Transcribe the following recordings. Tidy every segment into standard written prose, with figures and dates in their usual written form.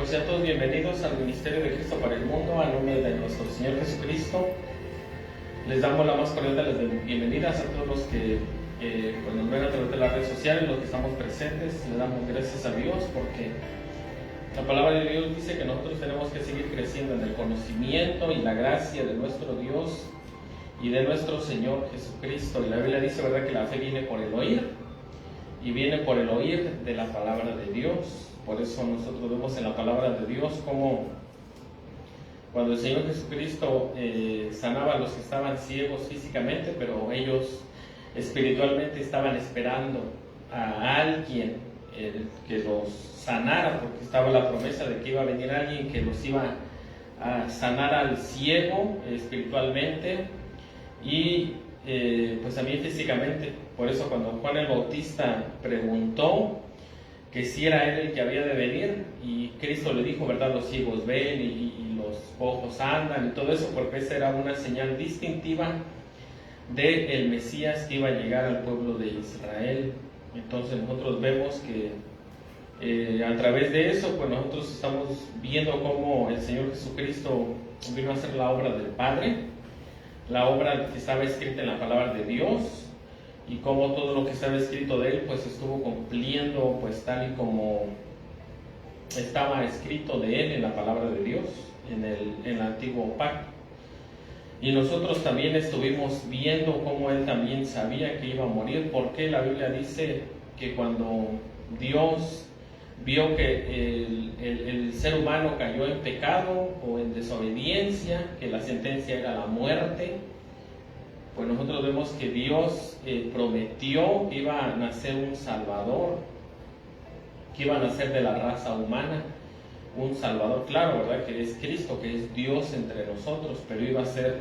Pues sean todos bienvenidos al Ministerio de Cristo para el Mundo, a nombre de nuestro Señor Jesucristo. Les damos la más cordial de las bienvenidas a todos los que pues nos ven a través de las redes sociales, los que estamos presentes. Les damos gracias a Dios porque la palabra de Dios dice que nosotros tenemos que seguir creciendo en el conocimiento y la gracia de nuestro Dios y de nuestro Señor Jesucristo. Y la Biblia dice, ¿verdad?, que la fe viene por el oír, y viene por el oír de la palabra de Dios. Por eso nosotros vemos en la palabra de Dios como cuando el Señor Jesucristo sanaba a los que estaban ciegos físicamente, pero ellos espiritualmente estaban esperando a alguien que los sanara, porque estaba la promesa de que iba a venir alguien que los iba a sanar al ciego espiritualmente y pues también físicamente. Por eso cuando Juan el Bautista preguntó que si era él el que había de venir, y Cristo le dijo, ¿verdad?, los ciegos ven y los cojos andan y todo eso, porque esa era una señal distintiva del Mesías que iba a llegar al pueblo de Israel. Entonces nosotros vemos que a través de eso, pues nosotros estamos viendo cómo el Señor Jesucristo vino a hacer la obra del Padre, la obra que estaba escrita en la palabra de Dios, y cómo todo lo que estaba escrito de él pues estuvo cumpliendo pues tal y como estaba escrito de él en la palabra de Dios, en el antiguo pacto. Y nosotros también estuvimos viendo cómo él también sabía que iba a morir, porque la Biblia dice que cuando Dios vio que el ser humano cayó en pecado o en desobediencia, que la sentencia era la muerte, pues nosotros vemos que Dios prometió que iba a nacer un Salvador, que iba a nacer de la raza humana, un Salvador, claro, ¿verdad?, que es Cristo, que es Dios entre nosotros, pero iba a ser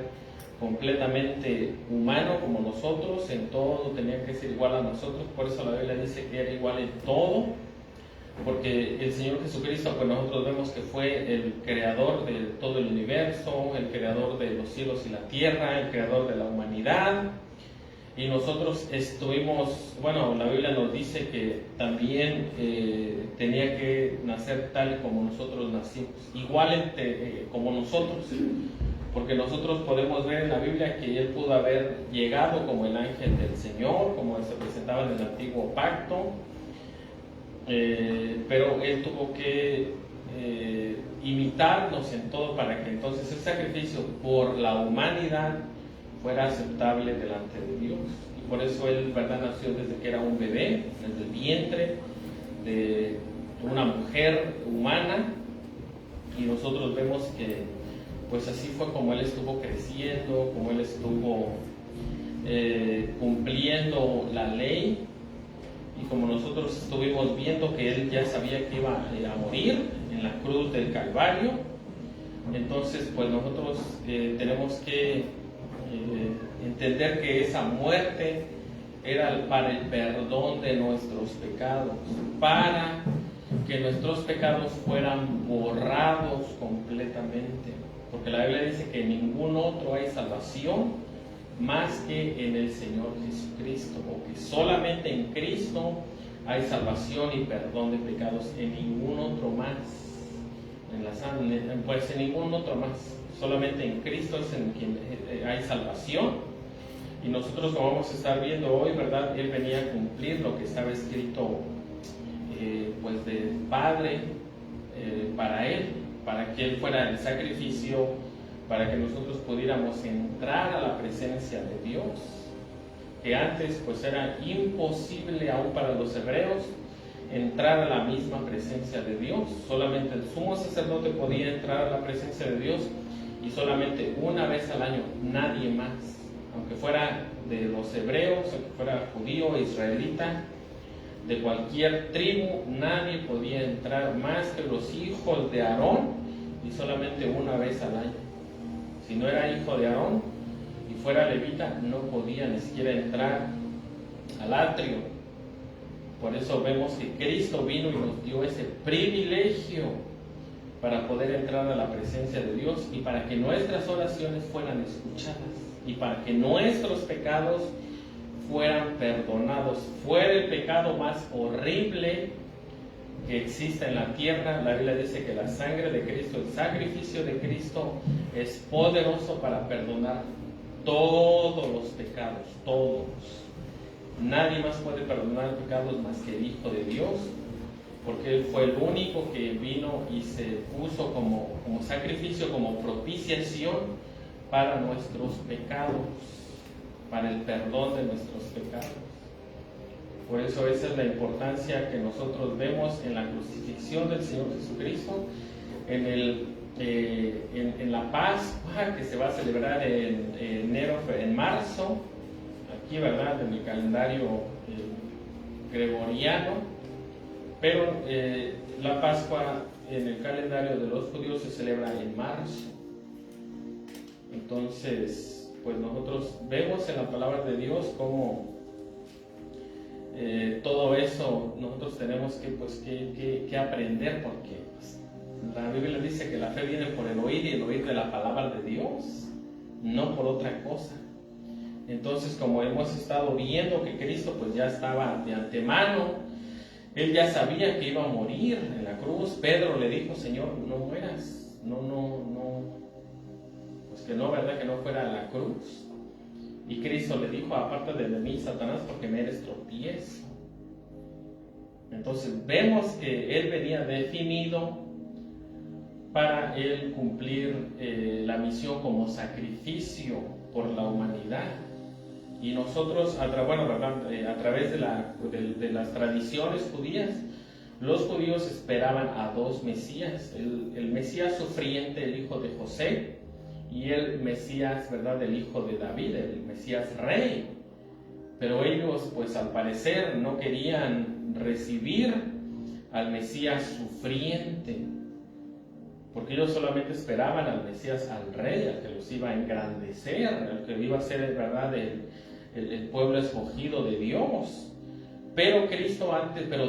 completamente humano como nosotros, en todo tenía que ser igual a nosotros. Por eso la Biblia dice que era igual en todo, porque el Señor Jesucristo, pues nosotros vemos que fue el creador de todo el universo, el creador de los cielos y la tierra, el creador de la humanidad, y nosotros estuvimos, bueno, la Biblia nos dice que también tenía que nacer tal como nosotros nacimos, igual como nosotros, porque nosotros podemos ver en la Biblia que él pudo haber llegado como el ángel del Señor, como se presentaba en el antiguo pacto, pero él tuvo que imitarnos en todo para que entonces el sacrificio por la humanidad fuera aceptable delante de Dios. Y por eso él, ¿verdad?, nació desde que era un bebé, desde el vientre de una mujer humana, y nosotros vemos que pues así fue como él estuvo creciendo, como él estuvo cumpliendo la ley. Y como nosotros estuvimos viendo que él ya sabía que iba a morir en la cruz del Calvario, entonces pues nosotros tenemos que entender que esa muerte era para el perdón de nuestros pecados, para que nuestros pecados fueran borrados completamente, porque la Biblia dice que en ningún otro hay salvación más que en el Señor Jesucristo, porque solamente en Cristo hay salvación y perdón de pecados, en ningún otro más, pues en ningún otro más, solamente en Cristo es en quien hay salvación. Y nosotros, como vamos a estar viendo hoy, ¿verdad?, él venía a cumplir lo que estaba escrito pues del Padre para él, para que él fuera el sacrificio, para que nosotros pudiéramos entrar a la presencia de Dios, que antes pues era imposible aún para los hebreos entrar a la misma presencia de Dios. Solamente el sumo sacerdote podía entrar a la presencia de Dios, y solamente una vez al año, nadie más, aunque fuera de los hebreos, aunque fuera judío, israelita, de cualquier tribu, nadie podía entrar más que los hijos de Aarón, y solamente una vez al año. Si no era hijo de Aarón y fuera levita, no podía ni siquiera entrar al atrio. Por eso vemos que Cristo vino y nos dio ese privilegio para poder entrar a la presencia de Dios, y para que nuestras oraciones fueran escuchadas, y para que nuestros pecados fueran perdonados. Fuera el pecado más horrible que exista en la tierra. La Biblia dice que la sangre de Cristo, el sacrificio de Cristo, es poderoso para perdonar todos los pecados, todos. Nadie más puede perdonar pecados más que el Hijo de Dios, porque Él fue el único que vino y se puso como sacrificio, como propiciación para nuestros pecados, para el perdón de nuestros pecados. Por eso esa es la importancia que nosotros vemos en la crucifixión del Señor Jesucristo, en la Pascua que se va a celebrar en marzo, aquí, ¿verdad?, en el calendario gregoriano, pero la Pascua en el calendario de los judíos se celebra en marzo. Entonces, pues nosotros vemos en la palabra de Dios cómo todo eso nosotros tenemos que aprender, porque pues, la Biblia dice que la fe viene por el oír y el oír de la palabra de Dios, no por otra cosa. Entonces, como hemos estado viendo que Cristo pues ya estaba de antemano, Él ya sabía que iba a morir en la cruz. Pedro le dijo: Señor, no mueras, no, pues que no, ¿verdad?, que no fuera a la cruz. Y Cristo le dijo: apártate de mí, Satanás, porque me eres tropiezo. Entonces vemos que Él venía definido para Él cumplir la misión como sacrificio por la humanidad. Y nosotros, a través de las tradiciones judías, los judíos esperaban a dos Mesías: el Mesías sufriente, el hijo de José, y el Mesías, ¿verdad?, el hijo de David, el Mesías rey. Pero ellos, pues al parecer, no querían recibir al Mesías sufriente, porque ellos solamente esperaban al Mesías, al rey, al que los iba a engrandecer, al que iba a ser, ¿verdad?, el pueblo escogido de Dios. Pero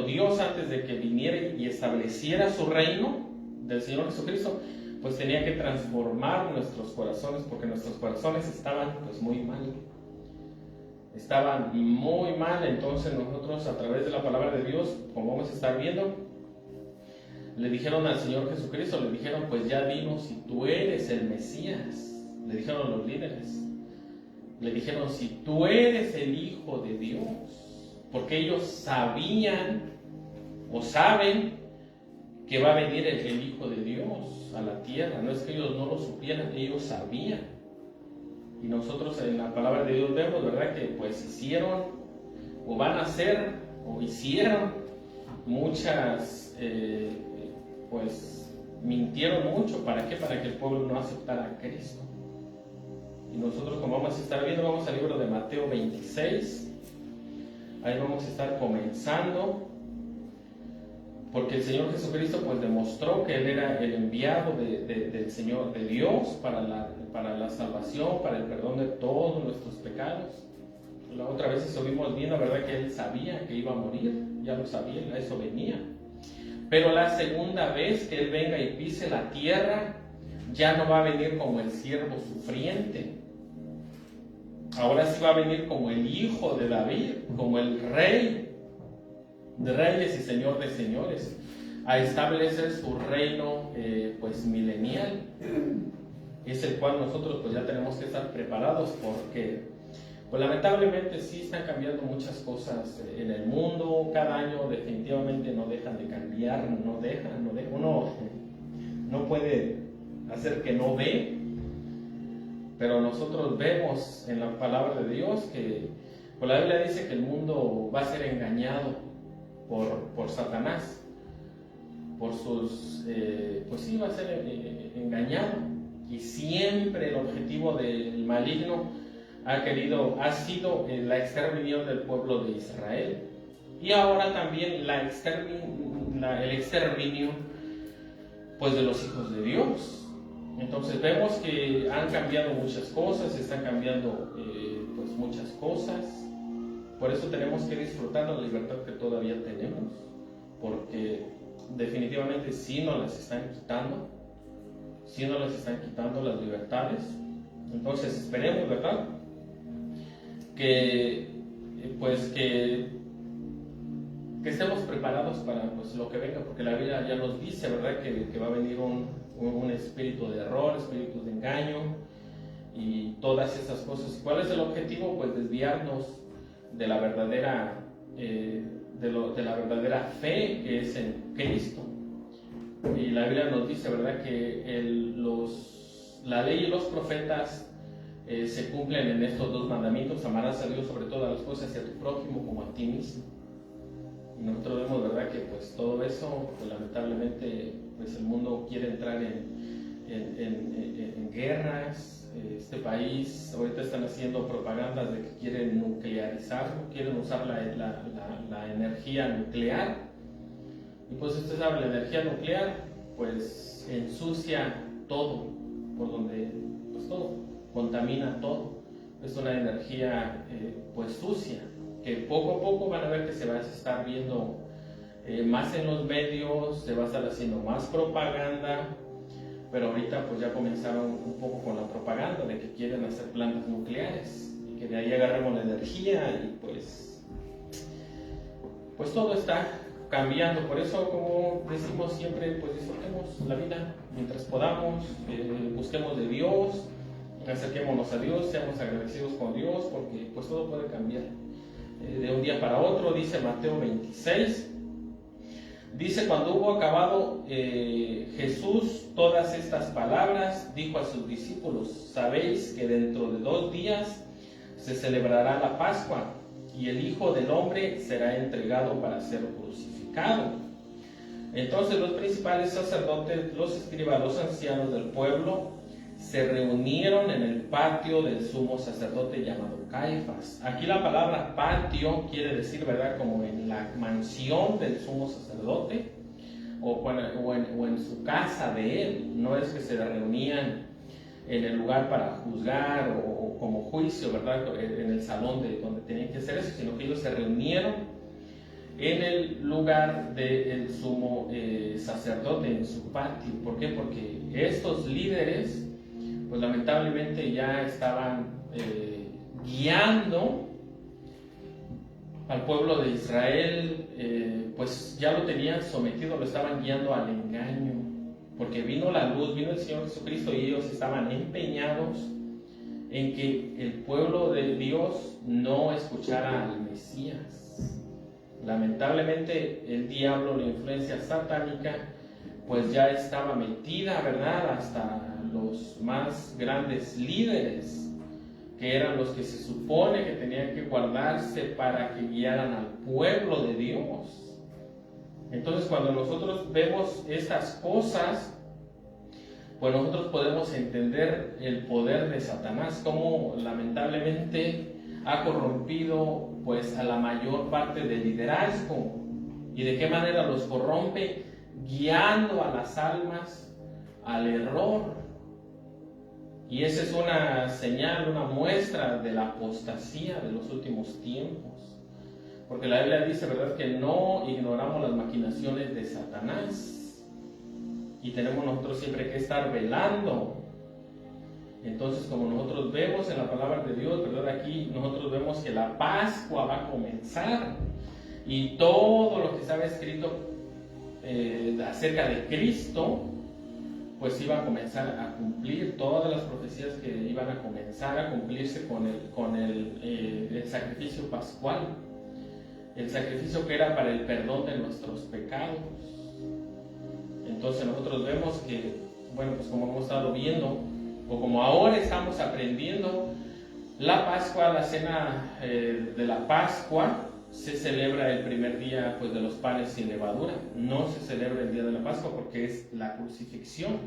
Dios, antes de que viniera y estableciera su reino del Señor Jesucristo, pues tenía que transformar nuestros corazones, porque nuestros corazones estaban pues muy mal. Estaban muy mal. Entonces nosotros, a través de la palabra de Dios, como vamos a estar viendo, le dijeron al Señor Jesucristo, le dijeron: pues ya dinos si tú eres el Mesías. Le dijeron los líderes, le dijeron: si tú eres el Hijo de Dios, porque ellos sabían o saben que va a venir el Hijo de Dios a la tierra. No es que ellos no lo supieran, ellos sabían. Y nosotros en la palabra de Dios vemos, ¿verdad?, que pues hicieron o van a hacer o hicieron muchas, pues mintieron mucho. ¿Para qué? Para que el pueblo no aceptara a Cristo. Y nosotros, como vamos a estar viendo, vamos al libro de Mateo 26. Ahí vamos a estar comenzando, porque el Señor Jesucristo pues demostró que Él era el enviado del Señor, de Dios, para la salvación, para el perdón de todos nuestros pecados. La otra vez estuvimos viendo, ¿verdad?, que Él sabía que iba a morir, ya lo sabía, a eso venía. Pero la segunda vez que Él venga y pise la tierra, ya no va a venir como el siervo sufriente. Ahora sí va a venir como el hijo de David, como el rey de reyes y señor de señores, a establecer su reino pues milenial. Es el cual nosotros pues ya tenemos que estar preparados, porque pues lamentablemente sí están cambiando muchas cosas en el mundo. Cada año definitivamente no dejan de cambiar, no dejan. Uno no puede hacer que no ve, pero nosotros vemos en la palabra de Dios que pues la Biblia dice que el mundo va a ser engañado por Satanás, por sus, pues sí, va a ser engañado. Y siempre el objetivo del maligno ha sido la exterminación del pueblo de Israel, y ahora también el exterminio pues de los hijos de Dios. Entonces vemos que han cambiado muchas cosas, están cambiando pues muchas cosas. Por eso tenemos que disfrutar la libertad que todavía tenemos, porque definitivamente sí nos las están quitando las libertades. Entonces esperemos, ¿verdad?, que que estemos preparados para pues, lo que venga, porque la Biblia ya nos dice, ¿verdad?, que va a venir un espíritu de error, espíritu de engaño y todas esas cosas. ¿Cuál es el objetivo? Pues desviarnos de la verdadera de la verdadera fe que es en Cristo. Y la Biblia nos dice, ¿verdad?, que la ley y los profetas se cumplen en estos dos mandamientos: amarás a Dios sobre todas las cosas y a tu prójimo como a ti mismo. Y nosotros vemos, ¿verdad?, que pues todo eso, pues, lamentablemente, pues el mundo quiere entrar en guerras. Este país ahorita están haciendo propagandas de que quieren nuclearizarlo, quieren usar la energía nuclear. Y pues usted sabe, la energía nuclear pues ensucia todo, por donde, pues todo, contamina todo. Es una energía pues sucia, que poco a poco van a ver que se va a estar viendo más en los medios, se va a estar haciendo más propaganda. Pero ahorita pues ya comenzaron un poco con la propaganda de que quieren hacer plantas nucleares y que de ahí agarremos la energía y pues todo está cambiando. Por eso, como decimos siempre, pues disfrutemos la vida mientras podamos, busquemos de Dios, acerquémonos a Dios, seamos agradecidos con Dios, porque pues todo puede cambiar de un día para otro. Dice Mateo 26. Dice: cuando hubo acabado Jesús todas estas palabras, dijo a sus discípulos: sabéis que dentro de 2 días se celebrará la Pascua, y el Hijo del Hombre será entregado para ser crucificado. Entonces los principales sacerdotes, los escribas, los ancianos del pueblo se reunieron en el patio del sumo sacerdote llamado Caifás. Aquí la palabra patio quiere decir, ¿verdad?, como en la mansión del sumo sacerdote o en su casa de él. No es que se reunían en el lugar para juzgar o como juicio, ¿verdad?, en el salón donde tenían que hacer eso, sino que ellos se reunieron en el lugar del sumo sacerdote, en su patio. ¿Por qué? Porque estos líderes pues lamentablemente ya estaban guiando al pueblo de Israel, pues ya lo tenían sometido, lo estaban guiando al engaño, porque vino la luz, vino el Señor Jesucristo, y ellos estaban empeñados en que el pueblo de Dios no escuchara al Mesías. Lamentablemente el diablo, la influencia satánica, pues ya estaba metida, ¿verdad?, hasta los más grandes líderes, que eran los que se supone que tenían que guardarse para que guiaran al pueblo de Dios. Entonces, cuando nosotros vemos estas cosas, pues nosotros podemos entender el poder de Satanás, cómo lamentablemente ha corrompido pues a la mayor parte del liderazgo, y de qué manera los corrompe, guiando a las almas al error. Y esa es una señal, una muestra de la apostasía de los últimos tiempos. Porque la Biblia dice, ¿verdad?, que no ignoramos las maquinaciones de Satanás. Y tenemos nosotros siempre que estar velando. Entonces, como nosotros vemos en la palabra de Dios, ¿verdad?, aquí nosotros vemos que la Pascua va a comenzar. Y todo lo que estaba escrito acerca de Cristo, pues iba a comenzar a cumplir todas las profecías que iban a comenzar a cumplirse con el sacrificio pascual, el sacrificio que era para el perdón de nuestros pecados. Entonces nosotros vemos que, bueno, pues como hemos estado viendo, o como ahora estamos aprendiendo, la Pascua, la cena de la Pascua, se celebra el primer día pues de los panes sin levadura. No se celebra el día de la Pascua porque es la crucifixión.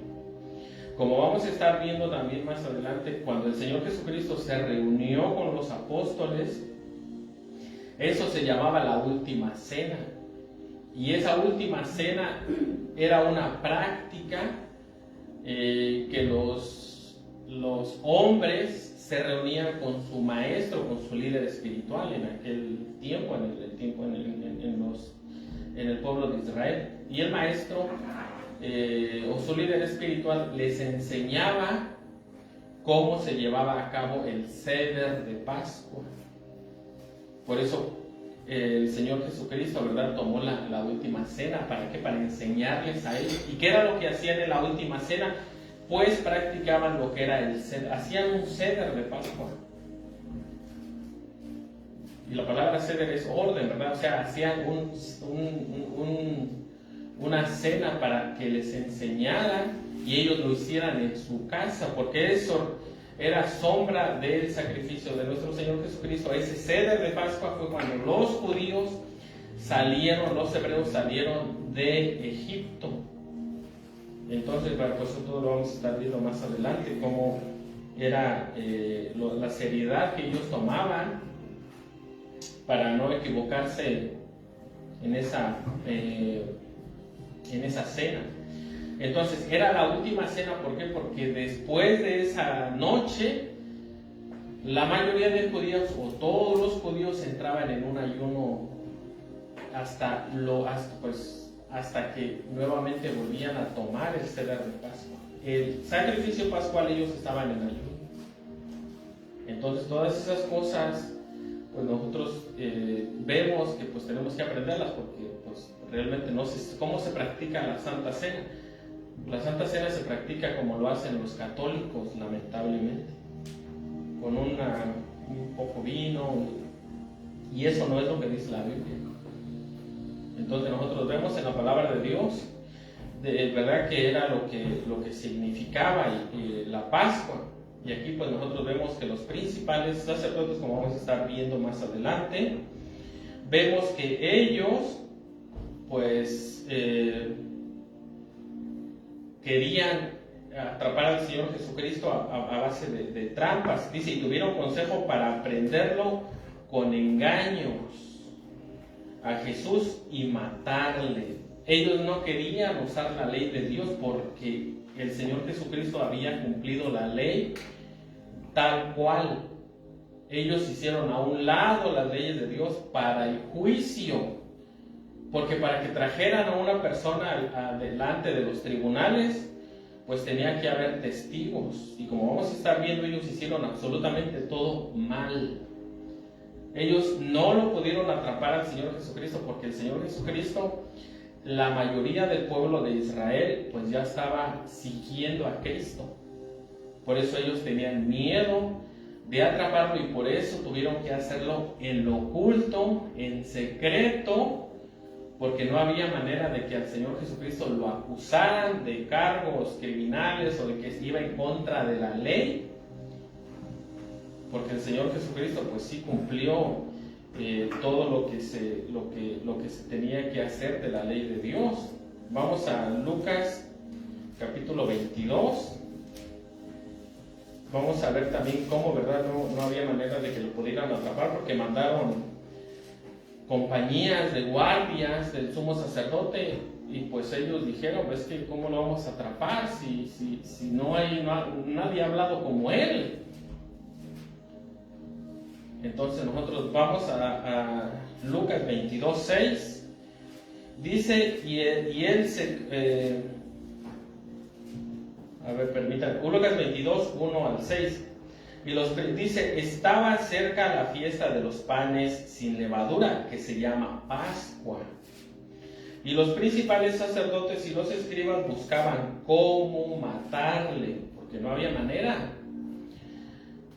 Como vamos a estar viendo también más adelante, cuando el Señor Jesucristo se reunió con los apóstoles, eso se llamaba la última cena. Y esa última cena era una práctica que los hombres se reunían con su maestro, con su líder espiritual en aquel tiempo, en el pueblo de Israel. Y el maestro o su líder espiritual les enseñaba cómo se llevaba a cabo el Seder de Pascua. Por eso el Señor Jesucristo, ¿verdad?, tomó la última cena. ¿Para qué? Para enseñarles a ellos. ¿Y qué era lo que hacían en la última cena? Pues practicaban lo que era el ceder, hacían un ceder de Pascua. Y la palabra ceder es orden, ¿verdad? O sea, hacían una cena para que les enseñaran y ellos lo hicieran en su casa, porque eso era sombra del sacrificio de nuestro Señor Jesucristo. Ese ceder de Pascua fue cuando los judíos salieron, los hebreos salieron de Egipto. Entonces, pues eso todo lo vamos a estar viendo más adelante, cómo era la seriedad que ellos tomaban para no equivocarse en esa cena. Entonces, era la última cena. ¿Por qué? Porque después de esa noche, la mayoría de judíos, o todos los judíos, entraban en un ayuno hasta que nuevamente volvían a tomar el ceder de Pascua. El sacrificio pascual, ellos estaban en ayuno. Entonces, todas esas cosas, pues nosotros vemos que pues tenemos que aprenderlas, porque pues realmente no sé cómo se practica la Santa Cena. La Santa Cena se practica como lo hacen los católicos, lamentablemente, con un poco vino, y eso no es lo que dice la Biblia. Entonces nosotros vemos en la palabra de Dios, verdad, que era lo que significaba la Pascua. Y aquí pues nosotros vemos que los principales sacerdotes, como vamos a estar viendo más adelante, vemos que ellos pues querían atrapar al Señor Jesucristo a base de trampas. Dice, y tuvieron consejo para prenderlo con engaños a Jesús y matarle. Ellos no querían usar la ley de Dios, porque el Señor Jesucristo había cumplido la ley tal cual. Ellos hicieron a un lado las leyes de Dios para el juicio, porque para que trajeran a una persona delante de los tribunales, pues tenía que haber testigos, y como vamos a estar viendo, ellos hicieron absolutamente todo mal. Ellos no lo pudieron atrapar al Señor Jesucristo, porque el Señor Jesucristo, la mayoría del pueblo de Israel, pues ya estaba siguiendo a Cristo. Por eso ellos tenían miedo de atraparlo, y por eso tuvieron que hacerlo en lo oculto, en secreto, porque no había manera de que al Señor Jesucristo lo acusaran de cargos criminales o de que iba en contra de la ley, porque el Señor Jesucristo pues sí cumplió todo lo que se tenía que hacer de la ley de Dios. Vamos a Lucas capítulo 22. Vamos a ver también cómo, ¿verdad?, no había manera de que lo pudieran atrapar, porque mandaron compañías de guardias del sumo sacerdote, y pues ellos dijeron, pues que cómo lo vamos a atrapar si nadie ha hablado como él. Entonces nosotros vamos a Lucas 22:6. Dice, y él se... permítanme. Lucas 22, 1 al 6. Dice, estaba cerca la fiesta de los panes sin levadura, que se llama Pascua. Y los principales sacerdotes y los escribas buscaban cómo matarle, porque no había manera.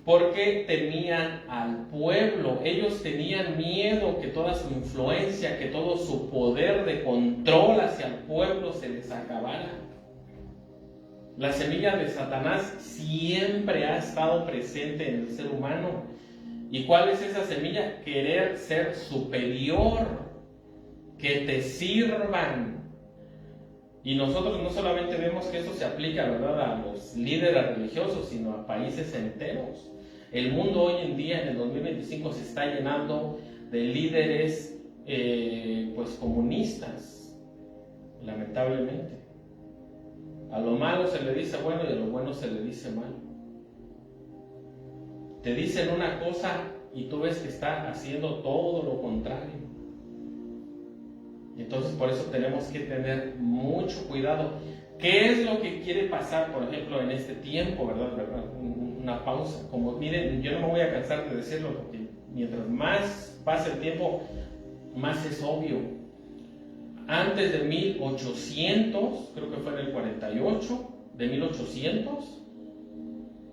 Porque temían al pueblo. Ellos tenían miedo que toda su influencia, que todo su poder de control hacia el pueblo se les acabara. La semilla de Satanás siempre ha estado presente en el ser humano. ¿Y cuál es esa semilla? Querer ser superior, que te sirvan. Y nosotros no solamente vemos que eso se aplica, ¿verdad?, a los líderes religiosos, sino a países enteros. El mundo hoy en día, en el 2025, se está llenando de líderes pues comunistas, lamentablemente. A lo malo se le dice bueno y a lo bueno se le dice mal. Te dicen una cosa y tú ves que está haciendo todo lo contrario. Entonces por eso tenemos que tener mucho cuidado. ¿Qué es lo que quiere pasar, por ejemplo, en este tiempo, verdad? Una pausa. Como miren, yo no me voy a cansar de decirlo, porque mientras más pase el tiempo, más es obvio. Antes de 1800, creo que fue en el 48, de 1800,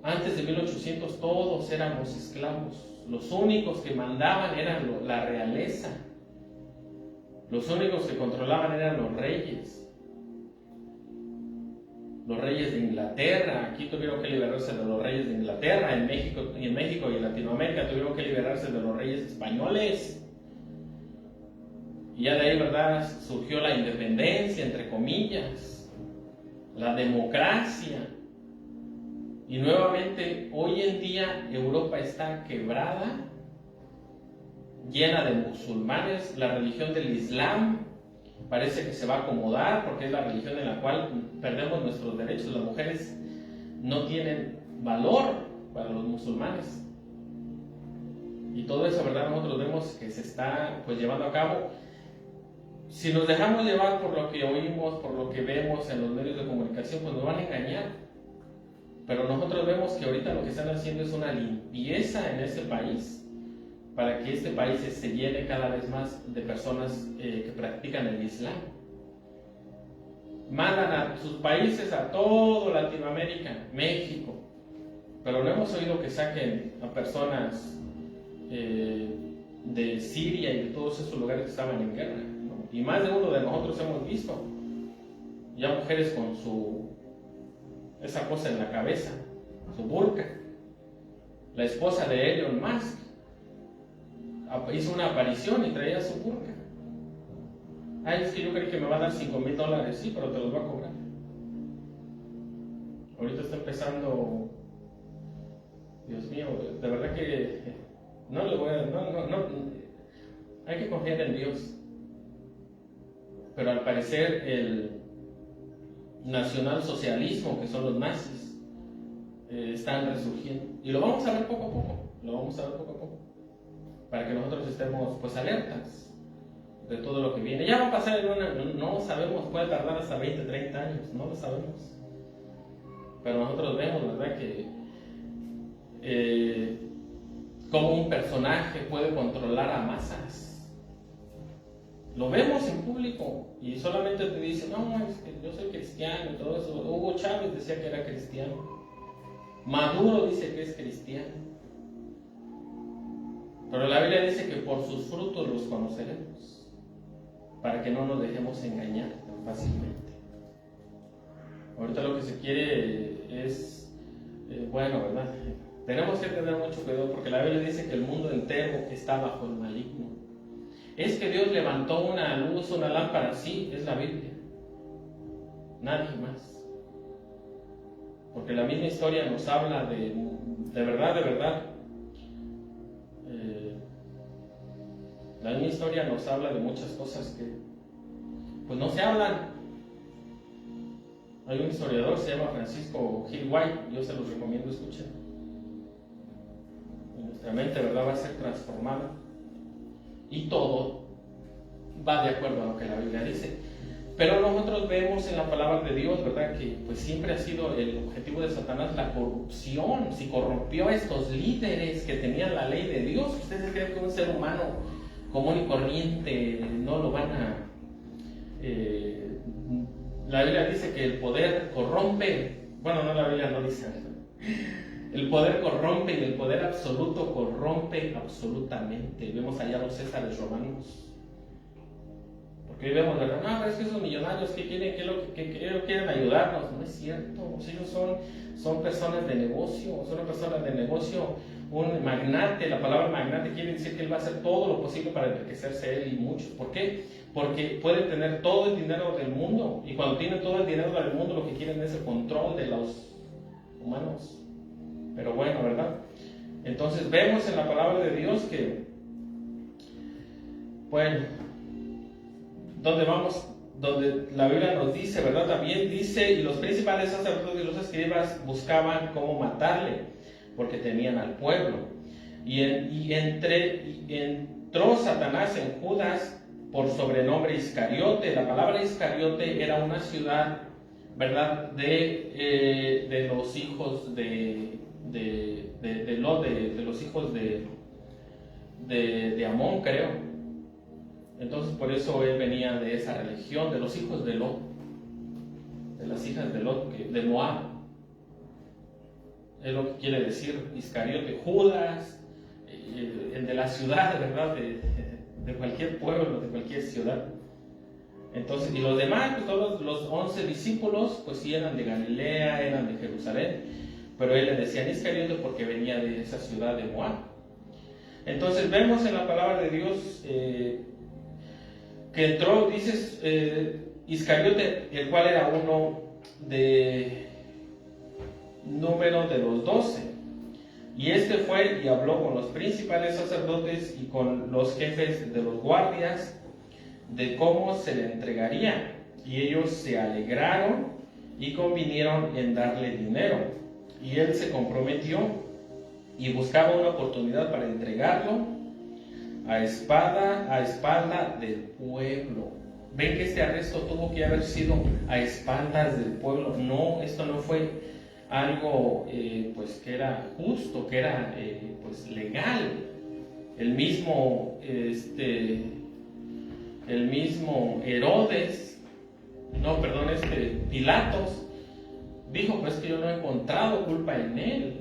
antes de 1800 todos éramos esclavos. Los únicos que mandaban eran la realeza. Los únicos que controlaban eran los reyes. Los reyes de Inglaterra, aquí tuvieron que liberarse de los reyes de Inglaterra, en México y en Latinoamérica tuvieron que liberarse de los reyes españoles. Y ya de ahí, ¿verdad?, surgió la independencia, entre comillas, la democracia. Y nuevamente, hoy en día Europa está quebrada, llena de musulmanes. La religión del Islam parece que se va a acomodar porque es la religión en la cual perdemos nuestros derechos. Las mujeres no tienen valor para los musulmanes. Y todo eso, ¿verdad?, nosotros vemos que se está pues llevando a cabo. Si nos dejamos llevar por lo que oímos, por lo que vemos en los medios de comunicación, pues nos van a engañar. Pero nosotros vemos que ahorita lo que están haciendo es una limpieza en este país para que este país se llene cada vez más de personas que practican el Islam. Mandan a sus países, a todo Latinoamérica, México, pero no hemos oído que saquen a personas de Siria y de todos esos lugares que estaban en guerra, ¿no? Y más de uno de nosotros hemos visto ya mujeres con esa cosa en la cabeza, su burka. La esposa de Elon Musk hizo una aparición y traía su burka. Ay, es que yo creí que me va a dar $5,000. Sí, pero te los va a cobrar. Ahorita está empezando. Dios mío, de verdad que no le voy a. No, hay que confiar en Dios. Pero al parecer el nacionalsocialismo, que son los nazis, están resurgiendo. Y lo vamos a ver poco a poco. Para que nosotros estemos pues alertas de todo lo que viene. Ya va a pasar no sabemos, puede tardar hasta 20, 30 años, no lo sabemos. Pero nosotros vemos, ¿verdad?, que cómo un personaje puede controlar a masas. Lo vemos en público y solamente te dicen, no, es que yo soy cristiano y todo eso. Hugo Chávez decía que era cristiano. Maduro dice que es cristiano. Pero la Biblia dice que por sus frutos los conoceremos, para que no nos dejemos engañar tan fácilmente. Ahorita lo que se quiere es, bueno, ¿verdad? Tenemos que tener mucho cuidado porque la Biblia dice que el mundo entero está bajo el maligno. Es que Dios levantó una luz, una lámpara, sí, es la Biblia. Nadie más. Porque la misma historia nos habla de verdad. La misma historia nos habla de muchas cosas que pues no se hablan. Hay un historiador, se llama Francisco Gil White, yo se los recomiendo escuchen. Y nuestra mente, ¿verdad?, va a ser transformada y todo va de acuerdo a lo que la Biblia dice. Pero nosotros vemos en la palabra de Dios, ¿verdad?, que pues siempre ha sido el objetivo de Satanás la corrupción. Si corrompió a estos líderes que tenían la ley de Dios, ¿ustedes creen que un ser humano común y corriente no lo van a... la Biblia dice que el poder corrompe. Bueno, no, la Biblia no dice eso. El poder corrompe y el poder absoluto corrompe absolutamente. Vemos allá los Césares romanos. Porque hoy vemos, ¿verdad? No, pero es que esos millonarios que quieren ayudarnos. No es cierto. Ellos son personas de negocio. Son personas de negocio. Un magnate, la palabra magnate quiere decir que él va a hacer todo lo posible para enriquecerse él y muchos. ¿Por qué? Porque puede tener todo el dinero del mundo. Y cuando tienen todo el dinero del mundo, lo que quieren es el control de los humanos. Pero bueno, ¿verdad? Entonces vemos en la palabra de Dios que, bueno, donde la Biblia nos dice, ¿verdad? También dice, y los principales sacerdotes y los escribas buscaban cómo matarle, porque temían al pueblo. Y entró Satanás en Judas por sobrenombre Iscariote. La palabra Iscariote era una ciudad, ¿verdad?, de los hijos de los hijos de Amón, creo. Entonces por eso él venía de esa religión, de los hijos de Lot, de las hijas de Lot, de Moab. Es lo que quiere decir Iscariote, Judas, el de la ciudad, ¿verdad? De cualquier pueblo, de cualquier ciudad. Entonces, y los demás, pues todos los 11 discípulos, pues sí eran de Galilea, eran de Jerusalén, pero él le decía Iscariote porque venía de esa ciudad de Moab. Entonces vemos en la palabra de Dios que entró, dices, Iscariote, el cual era uno de número de los 12. Y este fue y habló con los principales sacerdotes y con los jefes de los guardias de cómo se le entregaría. Y ellos se alegraron y convinieron en darle dinero. Y él se comprometió y buscaba una oportunidad para entregarlo a espalda del pueblo. Ven que este arresto tuvo que haber sido a espaldas del pueblo. No, esto no fue algo pues que era justo, que era pues legal. El mismo Herodes, Pilatos dijo, pues que yo no he encontrado culpa en él.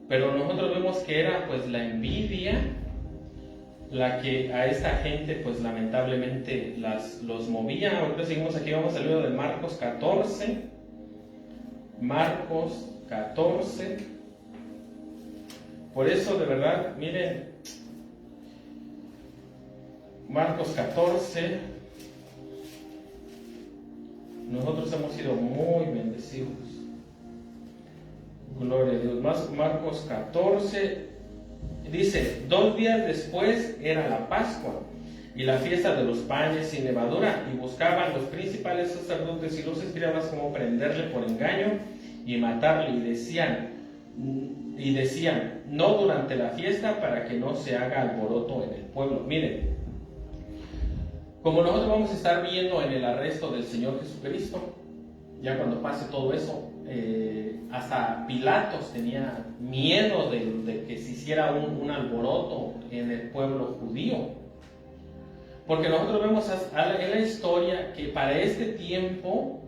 Pero nosotros vemos que era pues la envidia la que a esta gente pues lamentablemente los movía. Ahorita seguimos aquí, vamos al libro de Marcos 14. Marcos 14. Por eso de verdad, miren, Marcos 14, nosotros hemos sido muy bendecidos. Gloria a Dios. Marcos 14 dice: 2 días después era la Pascua y la fiesta de los panes sin levadura, y buscaban los principales sacerdotes y los escribas cómo prenderle por engaño y matarle, y decían, no durante la fiesta, para que no se haga alboroto en el pueblo. Miren, como nosotros vamos a estar viendo en el arresto del Señor Jesucristo, ya cuando pase todo eso, hasta Pilatos tenía miedo de que se hiciera un alboroto en el pueblo judío. Porque nosotros vemos en la historia que para este tiempo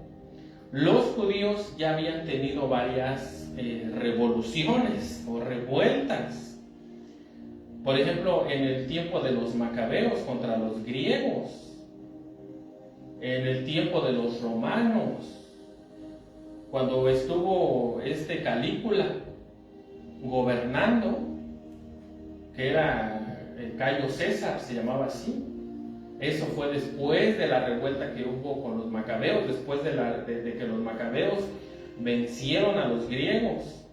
los judíos ya habían tenido varias revoluciones o revueltas. Por ejemplo, en el tiempo de los macabeos contra los griegos, en el tiempo de los romanos, cuando estuvo Calígula gobernando, que era Cayo César, se llamaba así. Eso fue después de la revuelta que hubo con los macabeos, después de que los macabeos vencieron a los griegos.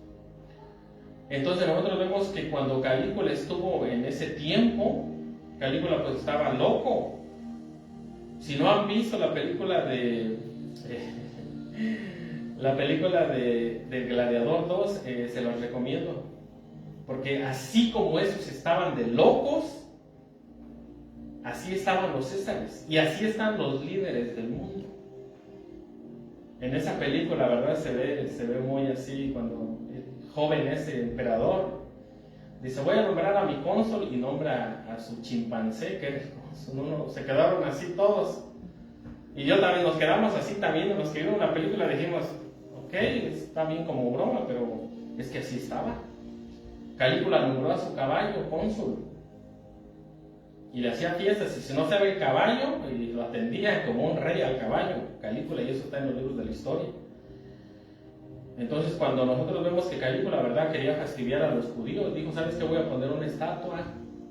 Entonces nosotros vemos que cuando Calígula estuvo en ese tiempo, Calígula pues estaba loco. Si no han visto la película de Gladiador 2, se los recomiendo, porque así como esos estaban de locos, así estaban los césares y así están los líderes del mundo. En esa película, la verdad, se ve muy así cuando el joven emperador dice, voy a nombrar a mi cónsul, y nombra a su chimpancé, que era el cónsul. Se quedaron así todos. Y yo también, nos quedamos así también, los que vieron la película dijimos, ok, está bien como broma, pero es que así estaba. Calígula nombró a su caballo cónsul y le hacía fiestas, y si no se ve el caballo, y lo atendía como un rey al caballo, Calígula, y eso está en los libros de la historia. Entonces, cuando nosotros vemos que Calígula, la verdad, quería fastidiar a los judíos, dijo, ¿sabes qué? Voy a poner una estatua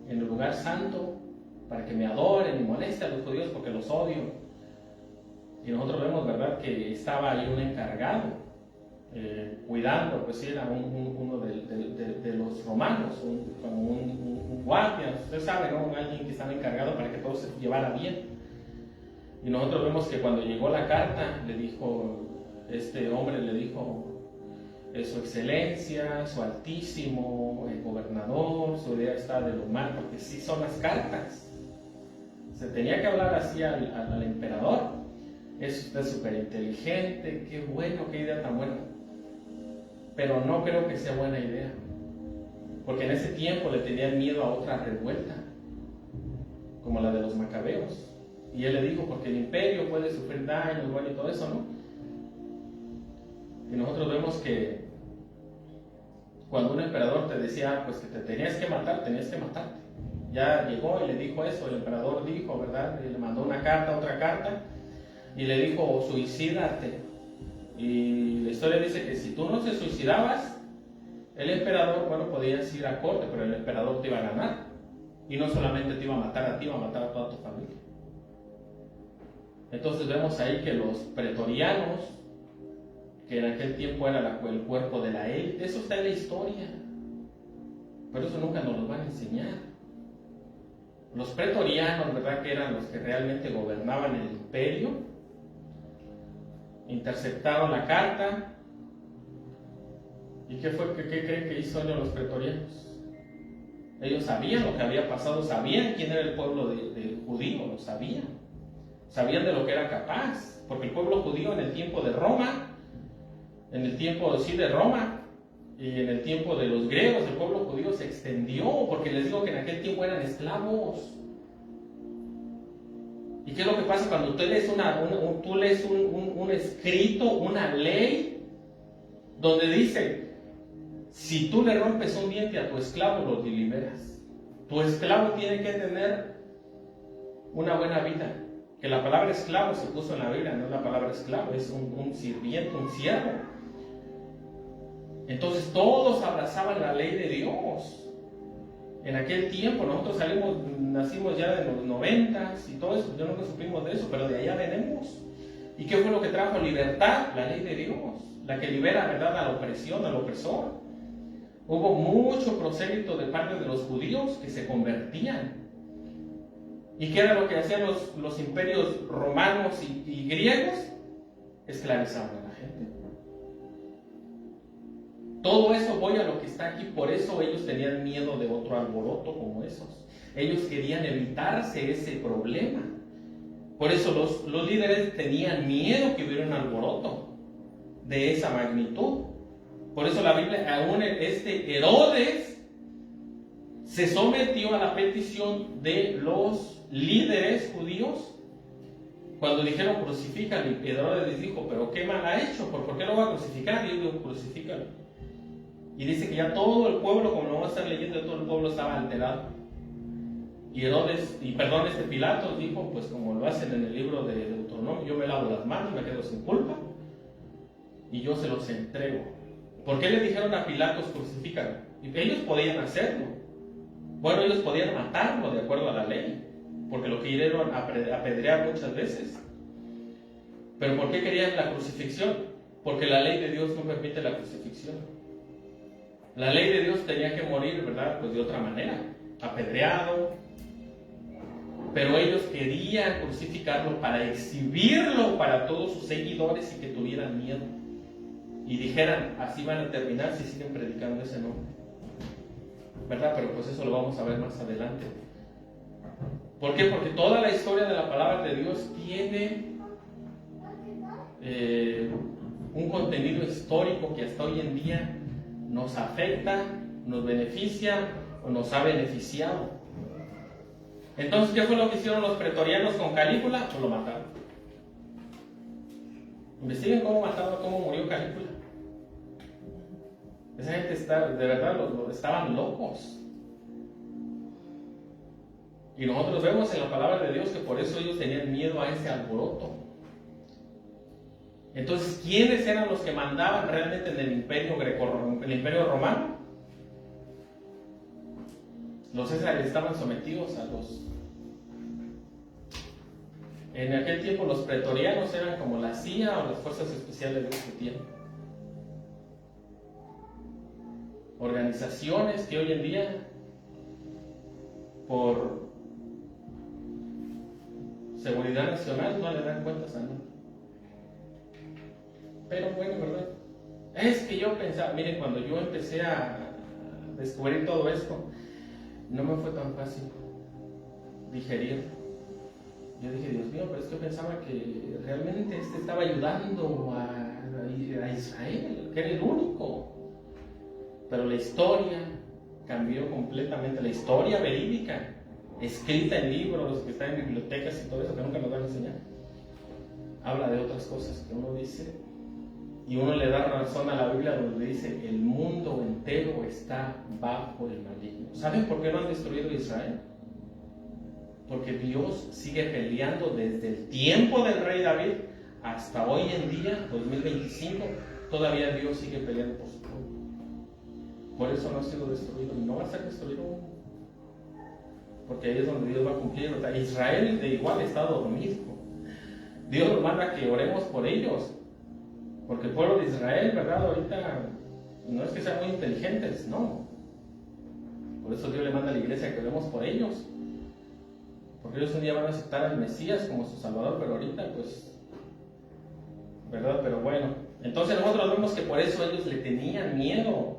en el lugar santo para que me adoren, y moleste a los judíos porque los odio. Y nosotros vemos, ¿verdad?, que estaba ahí un encargado cuidando, pues era uno de los romanos, como un guardia, usted sabe, ¿no? Alguien que estaba encargado para que todo se llevara bien. Y nosotros vemos que cuando llegó la carta, este hombre le dijo, su excelencia, su altísimo, el gobernador, su idea está de lo mal, porque sí son las cartas. Se tenía que hablar así al emperador. Es usted súper inteligente, qué bueno, qué idea tan buena. Pero no creo que sea buena idea, porque en ese tiempo le tenían miedo a otra revuelta. como la de los macabeos. Y él le dijo, porque el imperio puede sufrir daños, bueno, y todo eso, ¿no? Y nosotros vemos que cuando un emperador te decía, pues que te tenías que matar, tenías que matarte. Ya llegó y le dijo eso, el emperador dijo, ¿verdad? Y le mandó una carta, otra carta, y le dijo, suicídate. Y la historia dice que si tú no te suicidabas, el emperador, bueno, podías ir a corte, pero el emperador te iba a ganar. Y no solamente te iba a matar a ti, iba a matar a toda tu familia. Entonces vemos ahí que los pretorianos, que en aquel tiempo era el cuerpo de la élite, eso está en la historia. Pero eso nunca nos lo van a enseñar. Los pretorianos, ¿verdad? Que eran los que realmente gobernaban el imperio, interceptaron la carta. ¿Y qué creen que hizo ellos los pretorianos? Ellos sabían lo que había pasado, sabían quién era el pueblo de judío, lo sabían. Sabían de lo que era capaz, porque el pueblo judío en el tiempo de Roma, en el tiempo de Roma y en el tiempo de los griegos, el pueblo judío se extendió, porque les digo que en aquel tiempo eran esclavos. ¿Y qué es lo que pasa cuando tú lees un escrito, una ley, donde dice, si tú le rompes un diente a tu esclavo, lo liberas? Tu esclavo tiene que tener una buena vida. Que la palabra esclavo se puso en la Biblia, no es la palabra esclavo, es un sirviente, un siervo. Entonces todos abrazaban la ley de Dios. En aquel tiempo, nosotros nacimos ya de los 90s y todo eso, yo nunca supimos de eso, pero de allá venimos. ¿Y qué fue lo que trajo libertad? La ley de Dios, la que libera, ¿verdad?, a la opresión, al opresor. Hubo mucho prosélito de parte de los judíos que se convertían. ¿Y qué era lo que hacían los imperios romanos y griegos? Esclavizaban a la gente. Todo eso voy a lo que está aquí, por eso ellos tenían miedo de otro alboroto como esos. Ellos querían evitarse ese problema. Por eso los líderes tenían miedo que hubiera un alboroto de esa magnitud. Por eso la Biblia, aún Herodes se sometió a la petición de los líderes judíos. Cuando dijeron crucifícalo, y Herodes les dijo, pero qué mal ha hecho, ¿por qué lo va a crucificar? Y él dijo, crucifícalo. Y dice que ya todo el pueblo, como lo vamos a estar leyendo, todo el pueblo estaba alterado. Y Pilatos dijo, pues como lo hacen en el libro de Deuteronomio, yo me lavo las manos, me quedo sin culpa, y yo se los entrego. ¿Por qué le dijeron a Pilatos crucifícalo? Y ellos podían hacerlo. Bueno, ellos podían matarlo de acuerdo a la ley, porque lo quisieron apedrear muchas veces. ¿Pero por qué querían la crucifixión? Porque la ley de Dios no permite la crucifixión. La ley de Dios tenía que morir, ¿verdad?, pues de otra manera, apedreado. Pero ellos querían crucificarlo para exhibirlo para todos sus seguidores y que tuvieran miedo. Y dijeran, así van a terminar si siguen predicando ese nombre. ¿Verdad? Pero pues eso lo vamos a ver más adelante. ¿Por qué? Porque toda la historia de la palabra de Dios tiene un contenido histórico que hasta hoy en día nos afecta, nos beneficia o nos ha beneficiado. Entonces, ¿qué fue lo que hicieron los pretorianos con Calígula? Pues lo mataron. Investiguen cómo murió Calígula. Esa gente de verdad, estaban locos. Y nosotros vemos en la palabra de Dios que por eso ellos tenían miedo a ese alboroto. Entonces, ¿quiénes eran los que mandaban realmente en el imperio romano? Los césares estaban sometidos a los... En aquel tiempo los pretorianos eran como la CIA o las fuerzas especiales de este tiempo. Organizaciones que hoy en día, por seguridad nacional, no le dan cuentas a nadie. Pero bueno, ¿verdad? Es que yo pensaba, miren, cuando yo empecé a descubrir todo esto, no me fue tan fácil digerir. Yo dije, Dios mío, pero es que yo pensaba que realmente estaba ayudando a Israel, que era el único. Pero la historia cambió completamente, la historia verídica escrita en libros, que está en bibliotecas y todo eso, que nunca nos van a enseñar. Habla de otras cosas que uno dice, y uno le da razón a la Biblia donde dice: el mundo entero está bajo el maligno. ¿Saben por qué no han destruido Israel? Porque Dios sigue peleando desde el tiempo del rey David hasta hoy en día, 2025, todavía Dios sigue peleando por su pueblo. Por eso no ha sido destruido, y no va a ser destruido, porque ahí es donde Dios va a cumplir. O sea, Israel de igual está dormido. Dios nos manda que oremos por ellos, porque el pueblo de Israel, ¿verdad? Ahorita no es que sean muy inteligentes, no. Por eso Dios le manda a la iglesia que oremos por ellos, porque ellos un día van a aceptar al Mesías como su Salvador, pero ahorita pues, ¿verdad? Pero bueno, entonces nosotros vemos que por eso ellos le tenían miedo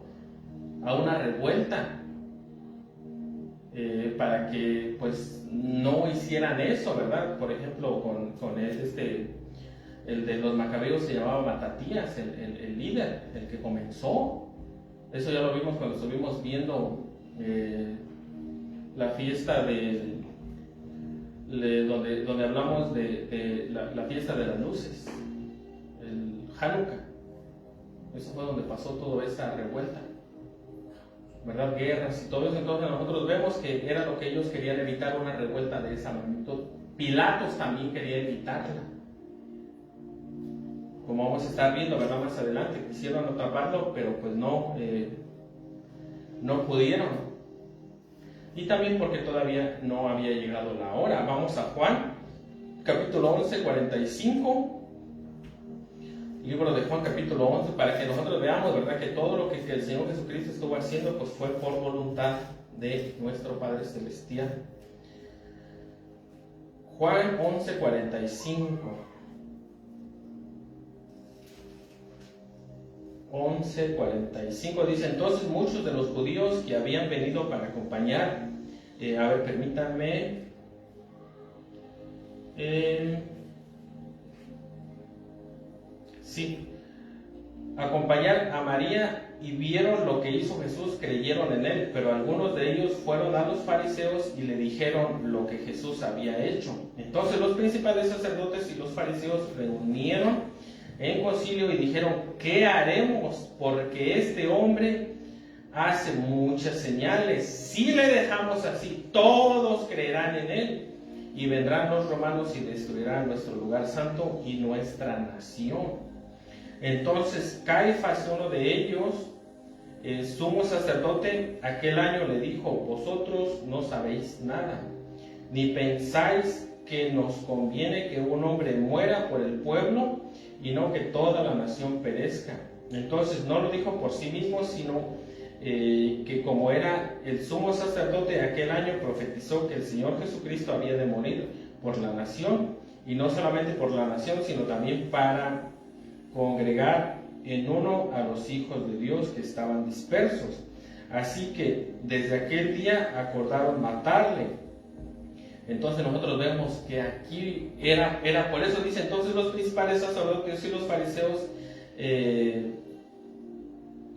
a una revuelta, para que pues no hicieran eso, ¿verdad? Por ejemplo, con el de los macabeos se llamaba Matatías, el líder, el que comenzó. Eso ya lo vimos cuando estuvimos viendo la fiesta donde hablamos de la fiesta de las luces, el Hanukkah. Eso fue donde pasó toda esa revuelta, ¿verdad? Guerras y todo eso. Entonces nosotros vemos que era lo que ellos querían evitar, una revuelta de esa magnitud. Pilatos también quería evitarla, como vamos a estar viendo, ¿verdad? Más adelante quisieron atraparlo, pero pues no pudieron. Y también porque todavía no había llegado la hora. Vamos a Juan, capítulo 11, 45. Libro de Juan, capítulo 11, para que nosotros veamos, ¿verdad?, que todo lo que el Señor Jesucristo estuvo haciendo, pues fue por voluntad de nuestro Padre Celestial. Juan 11, 45. 11:45 dice: entonces muchos de los judíos que habían venido para acompañar, permítanme, acompañar a María y vieron lo que hizo Jesús, creyeron en él, pero algunos de ellos fueron a los fariseos y le dijeron lo que Jesús había hecho. Entonces los principales sacerdotes y los fariseos reunieron en concilio y dijeron: ¿qué haremos? Porque este hombre hace muchas señales. Si le dejamos así, todos creerán en él, y vendrán los romanos y destruirán nuestro lugar santo y nuestra nación. Entonces Caifás, uno de ellos, sumo sacerdote, aquel año le dijo: vosotros no sabéis nada, ni pensáis que nos conviene que un hombre muera por el pueblo y no que toda la nación perezca. Entonces no lo dijo por sí mismo, sino que como era el sumo sacerdote aquel año, profetizó que el Señor Jesucristo había de morir por la nación, y no solamente por la nación, sino también para congregar en uno a los hijos de Dios que estaban dispersos. Así que desde aquel día acordaron matarle. Entonces nosotros vemos que aquí era por eso dice: entonces los principales sacerdotes y los fariseos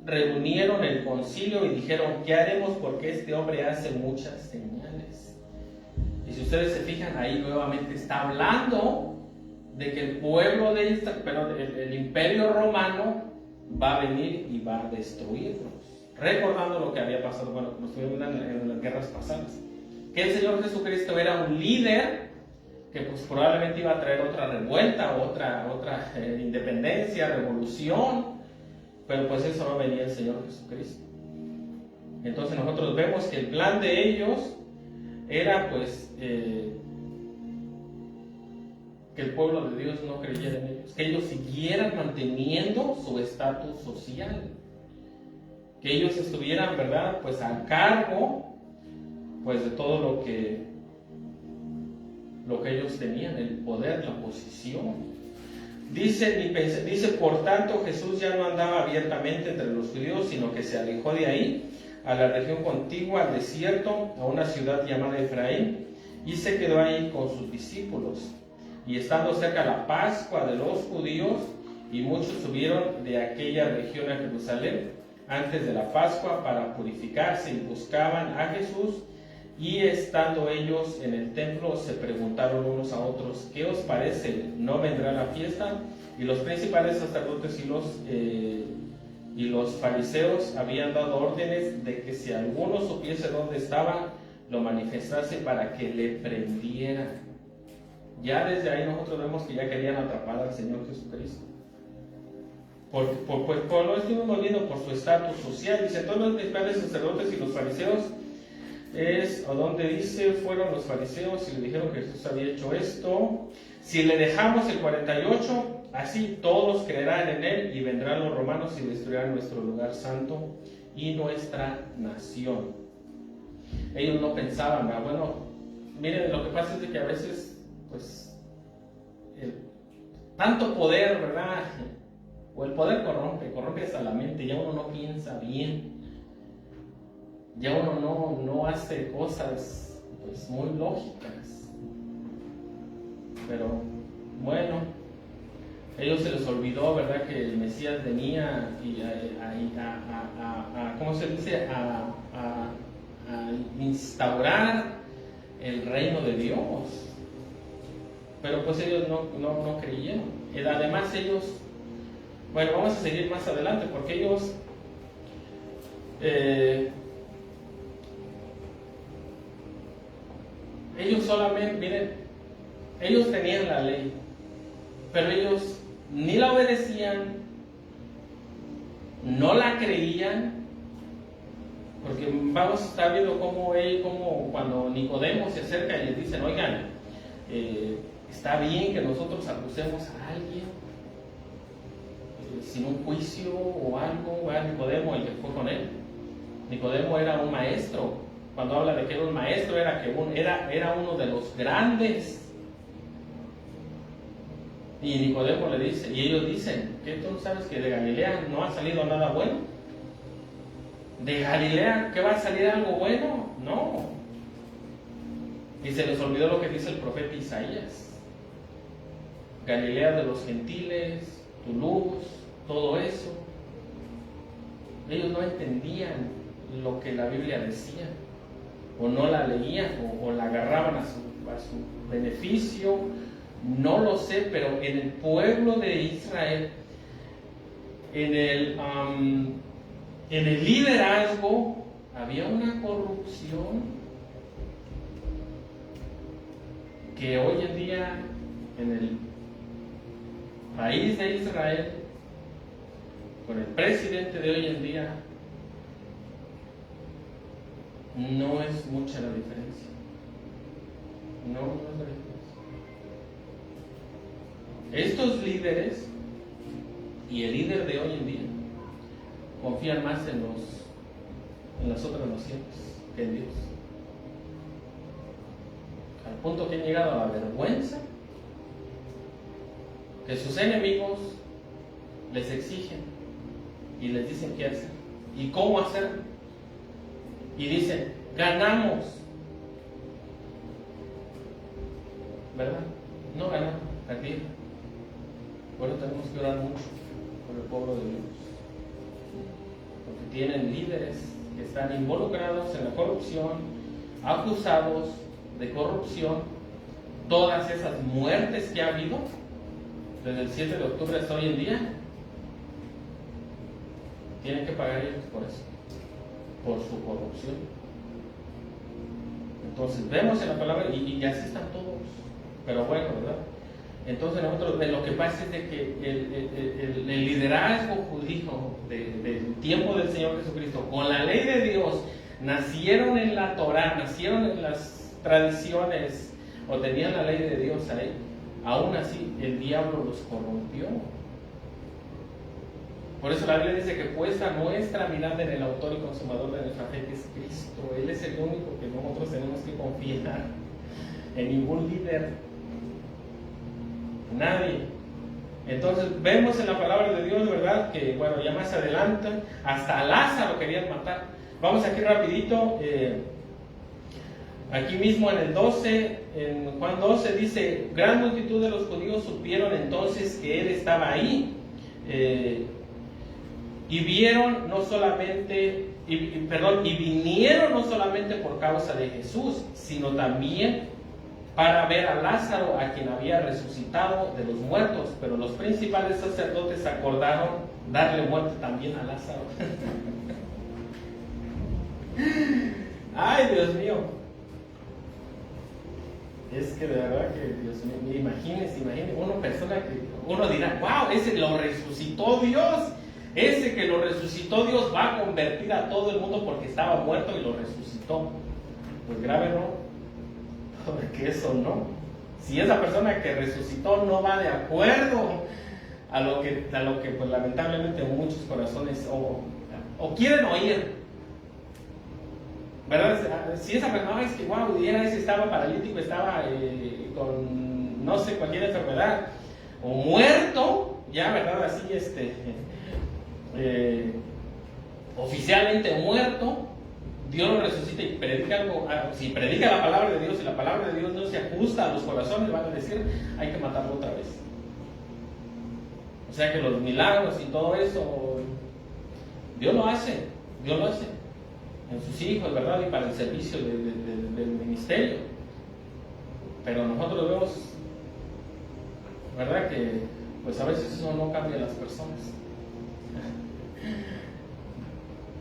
reunieron el concilio y dijeron: ¿qué haremos? Porque este hombre hace muchas señales. Y si ustedes se fijan, ahí nuevamente está hablando de que el pueblo el imperio romano va a venir y va a destruirlos, recordando lo que había pasado, como estuvimos en las guerras pasadas, que el Señor Jesucristo era un líder que pues probablemente iba a traer otra revuelta, otra independencia, revolución, pero pues eso no venía el Señor Jesucristo. Entonces nosotros vemos que el plan de ellos era pues que el pueblo de Dios no creyera en ellos, que ellos siguieran manteniendo su estatus social, que ellos estuvieran, ¿verdad?, pues al cargo pues de todo lo que ellos tenían, el poder, la posición. Dice, por tanto, Jesús ya no andaba abiertamente entre los judíos, sino que se alejó de ahí a la región contigua, al desierto, a una ciudad llamada Efraín, y se quedó ahí con sus discípulos. Y estando cerca la Pascua de los judíos, y muchos subieron de aquella región a Jerusalén antes de la Pascua para purificarse, y buscaban a Jesús Y estando ellos en el templo, se preguntaron unos a otros: ¿qué os parece? ¿No vendrá la fiesta? Y los principales sacerdotes y los fariseos habían dado órdenes de que si alguno supiese dónde estaba, lo manifestase para que le prendieran. Ya desde ahí nosotros vemos que ya querían atrapar al Señor Jesucristo. Por lo estuvimos viendo por su estatus social. Dice: todos los principales sacerdotes y los fariseos, a donde dice, fueron los fariseos y le dijeron que Jesús había hecho esto. Si le dejamos el 48, así todos creerán en él, y vendrán los romanos y destruirán nuestro lugar santo y nuestra nación. Ellos no pensaban, bueno, miren, lo que pasa es de que a veces, pues, tanto poder, ¿verdad? O el poder corrompe hasta la mente, ya uno no piensa bien, ya uno no hace cosas, pues, muy lógicas. Pero bueno, a ellos se les olvidó, ¿verdad?, que el Mesías venía ¿cómo se dice?, a instaurar el reino de Dios. Pero pues ellos no creyeron. Además ellos, bueno, vamos a seguir más adelante, porque ellos solamente, miren, ellos tenían la ley, pero ellos ni la obedecían, no la creían, porque vamos a estar viendo cómo cuando Nicodemo se acerca y les dicen: oigan, está bien que nosotros acusemos a alguien sin un juicio o algo. A Nicodemo, el que fue con él, Nicodemo era un maestro. Cuando habla de que era un maestro, era uno de los grandes. Y Nicodemo le dice, y ellos dicen: ¿qué, tú no sabes que de Galilea no ha salido nada bueno? ¿De Galilea qué va a salir algo bueno? No. Y se les olvidó lo que dice el profeta Isaías: Galilea de los gentiles, tu luz, todo eso. Ellos no entendían lo que la Biblia decía, o no la leían, o la agarraban a su beneficio. No lo sé, pero en el pueblo de Israel, en el liderazgo, había una corrupción que hoy en día, en el país de Israel, con el presidente de hoy en día, no es mucha la diferencia. No es la diferencia. Estos líderes y el líder de hoy en día confían más en las otras naciones que en Dios, al punto que han llegado a la vergüenza que sus enemigos les exigen y les dicen qué hacer y cómo hacerlo, y dicen: ganamos, ¿verdad? No ganamos, aquí. Por eso tenemos que orar mucho por el pueblo de Dios, porque tienen líderes que están involucrados en la corrupción, acusados de corrupción. Todas esas muertes que ha habido desde el 7 de octubre hasta hoy en día, tienen que pagar ellos por eso, por su corrupción. Entonces vemos en la palabra, y así están todos, pero bueno, ¿verdad? Entonces nosotros, lo que pasa es de que el liderazgo judío del tiempo del Señor Jesucristo, con la ley de Dios, nacieron en la Torá, nacieron en las tradiciones, o tenían la ley de Dios ahí. Aún así el diablo los corrompió. Por eso la Biblia dice que puesta nuestra mirada en el autor y consumador de nuestra fe, que es Cristo. Él es el único que nosotros tenemos que confiar. En ningún líder, nadie. Entonces vemos en la palabra de Dios, ¿verdad?, que bueno, ya más adelante hasta a Lázaro querían matar. Vamos aquí rapidito, aquí mismo en el 12, en Juan 12 dice: gran multitud de los judíos supieron entonces que él estaba ahí, Y vieron no solamente, y vinieron no solamente por causa de Jesús, sino también para ver a Lázaro, a quien había resucitado de los muertos. Pero los principales sacerdotes acordaron darle muerte también a Lázaro. Ay, Dios mío. Es que de verdad que, Dios mío, imagínense, uno dirá, wow, ese lo resucitó Dios. Ese que lo resucitó Dios va a convertir a todo el mundo porque estaba muerto y lo resucitó. Pues grave no, porque eso no. Si esa persona que resucitó no va de acuerdo a lo que pues lamentablemente muchos corazones o quieren oír, ¿verdad? Si esa persona, es que wow, ese estaba paralítico, estaba con no sé, cualquier enfermedad, o muerto, ya, ¿verdad? Así, oficialmente muerto, Dios lo resucita y predica algo. Si predica la palabra de Dios y la palabra de Dios no se ajusta a los corazones, van a decir, hay que matarlo otra vez. O sea que los milagros y todo eso, Dios lo hace en sus hijos, ¿verdad? Y para el servicio del ministerio. Pero nosotros vemos, ¿verdad? Que pues a veces eso no cambia a las personas.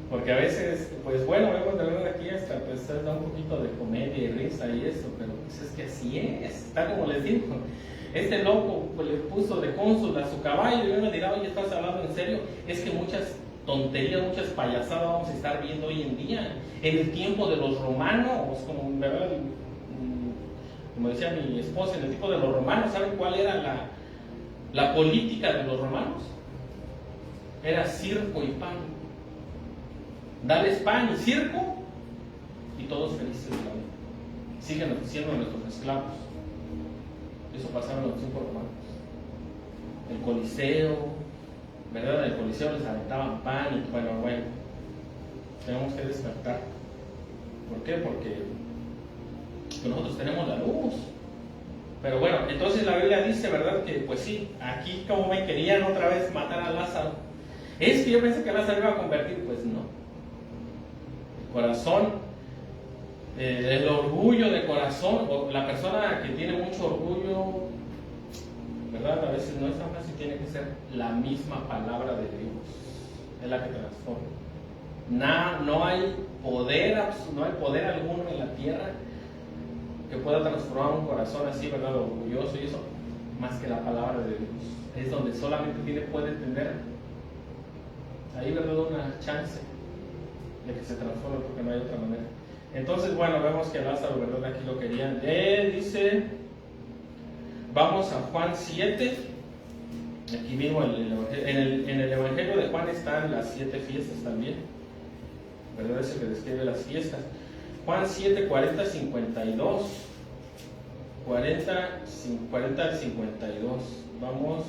Porque a veces, pues bueno, vemos de verdad aquí hasta pues da un poquito de comedia y risa y eso, pero pues es que así es, está como les digo. Este loco pues, le puso de cónsul a su caballo y uno dirá, oye, ¿estás hablando en serio? Es que muchas tonterías, muchas payasadas vamos a estar viendo hoy en día. En el tiempo de los romanos, como decía mi esposa, en el tiempo de los romanos, ¿saben cuál era la política de los romanos? Era circo y pan. Dales pan y circo y todos felices de la vida. Siguen siendo nuestros esclavos. Eso pasaba en los tiempos romanos. El Coliseo, ¿verdad? En el Coliseo les aventaban pan y bueno, tenemos que despertar. ¿Por qué? Porque nosotros tenemos la luz. Pero bueno, entonces la Biblia dice, ¿verdad? Que pues sí, aquí como me querían otra vez matar a Lázaro. Es que yo pensé que Lázaro iba a convertir, pues no. El corazón, el orgullo de corazón, o la persona que tiene mucho orgullo, ¿verdad? A veces no es tan fácil, tiene que ser la misma palabra de Dios, es la que transforma. No hay poder alguno en la tierra que pueda transformar un corazón así, ¿verdad? Orgulloso y eso, más que la palabra de Dios. Es donde solamente puede tener ahí, ¿verdad? Una chance de que se transforme, porque no hay otra manera. Entonces, bueno, vemos que Lázaro, ¿verdad? Aquí lo querían. Dice, vamos a Juan 7. Aquí mismo en el Evangelio de Juan están las 7 fiestas también, ¿verdad? Es el que describe las fiestas. Juan 7, 40, 52. 40 al 52. Vamos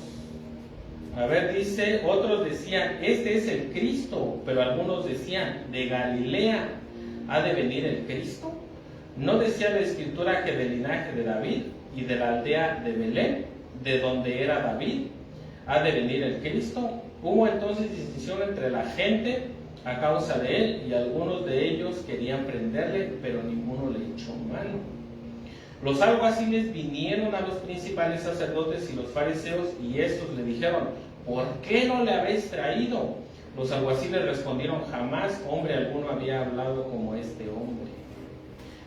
a ver, dice, otros decían, este es el Cristo, pero algunos decían, de Galilea ha de venir el Cristo. ¿No decía la Escritura que del linaje de David y de la aldea de Belén, de donde era David, ha de venir el Cristo? Hubo entonces distinción entre la gente a causa de él, y algunos de ellos querían prenderle, pero ninguno le echó mano. Los alguaciles vinieron a los principales sacerdotes y los fariseos, y estos le dijeron, ¿por qué no le habéis traído? Los alguaciles respondieron, jamás hombre alguno había hablado como este hombre.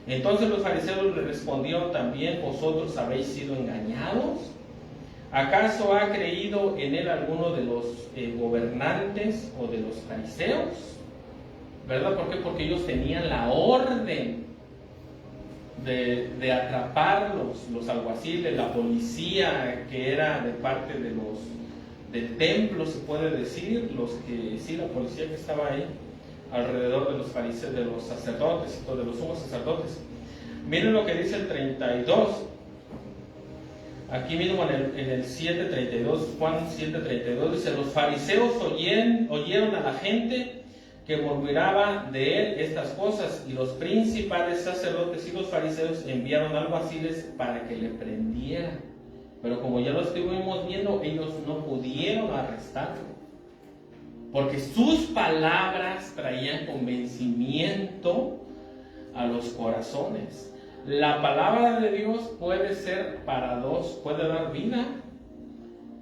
Entonces los fariseos le respondieron también, ¿vosotros habéis sido engañados? ¿Acaso ha creído en él alguno de los gobernantes o de los fariseos? ¿Verdad? ¿Por qué? Porque ellos tenían la orden de atraparlos, los alguaciles, la policía que era de parte del templo, se puede decir, la policía que estaba ahí alrededor de los fariseos, de los sacerdotes, de los sumos sacerdotes. Miren lo que dice el 32. Aquí mismo en el 7:32, Juan 7:32 dice, los fariseos oyeron a la gente que murmuraba de él estas cosas, y los principales sacerdotes y los fariseos enviaron alguaciles para que le prendieran. Pero como ya lo estuvimos viendo, ellos no pudieron arrestarlo. porque sus palabras traían convencimiento a los corazones. La palabra de Dios puede ser para dos, puede dar vida,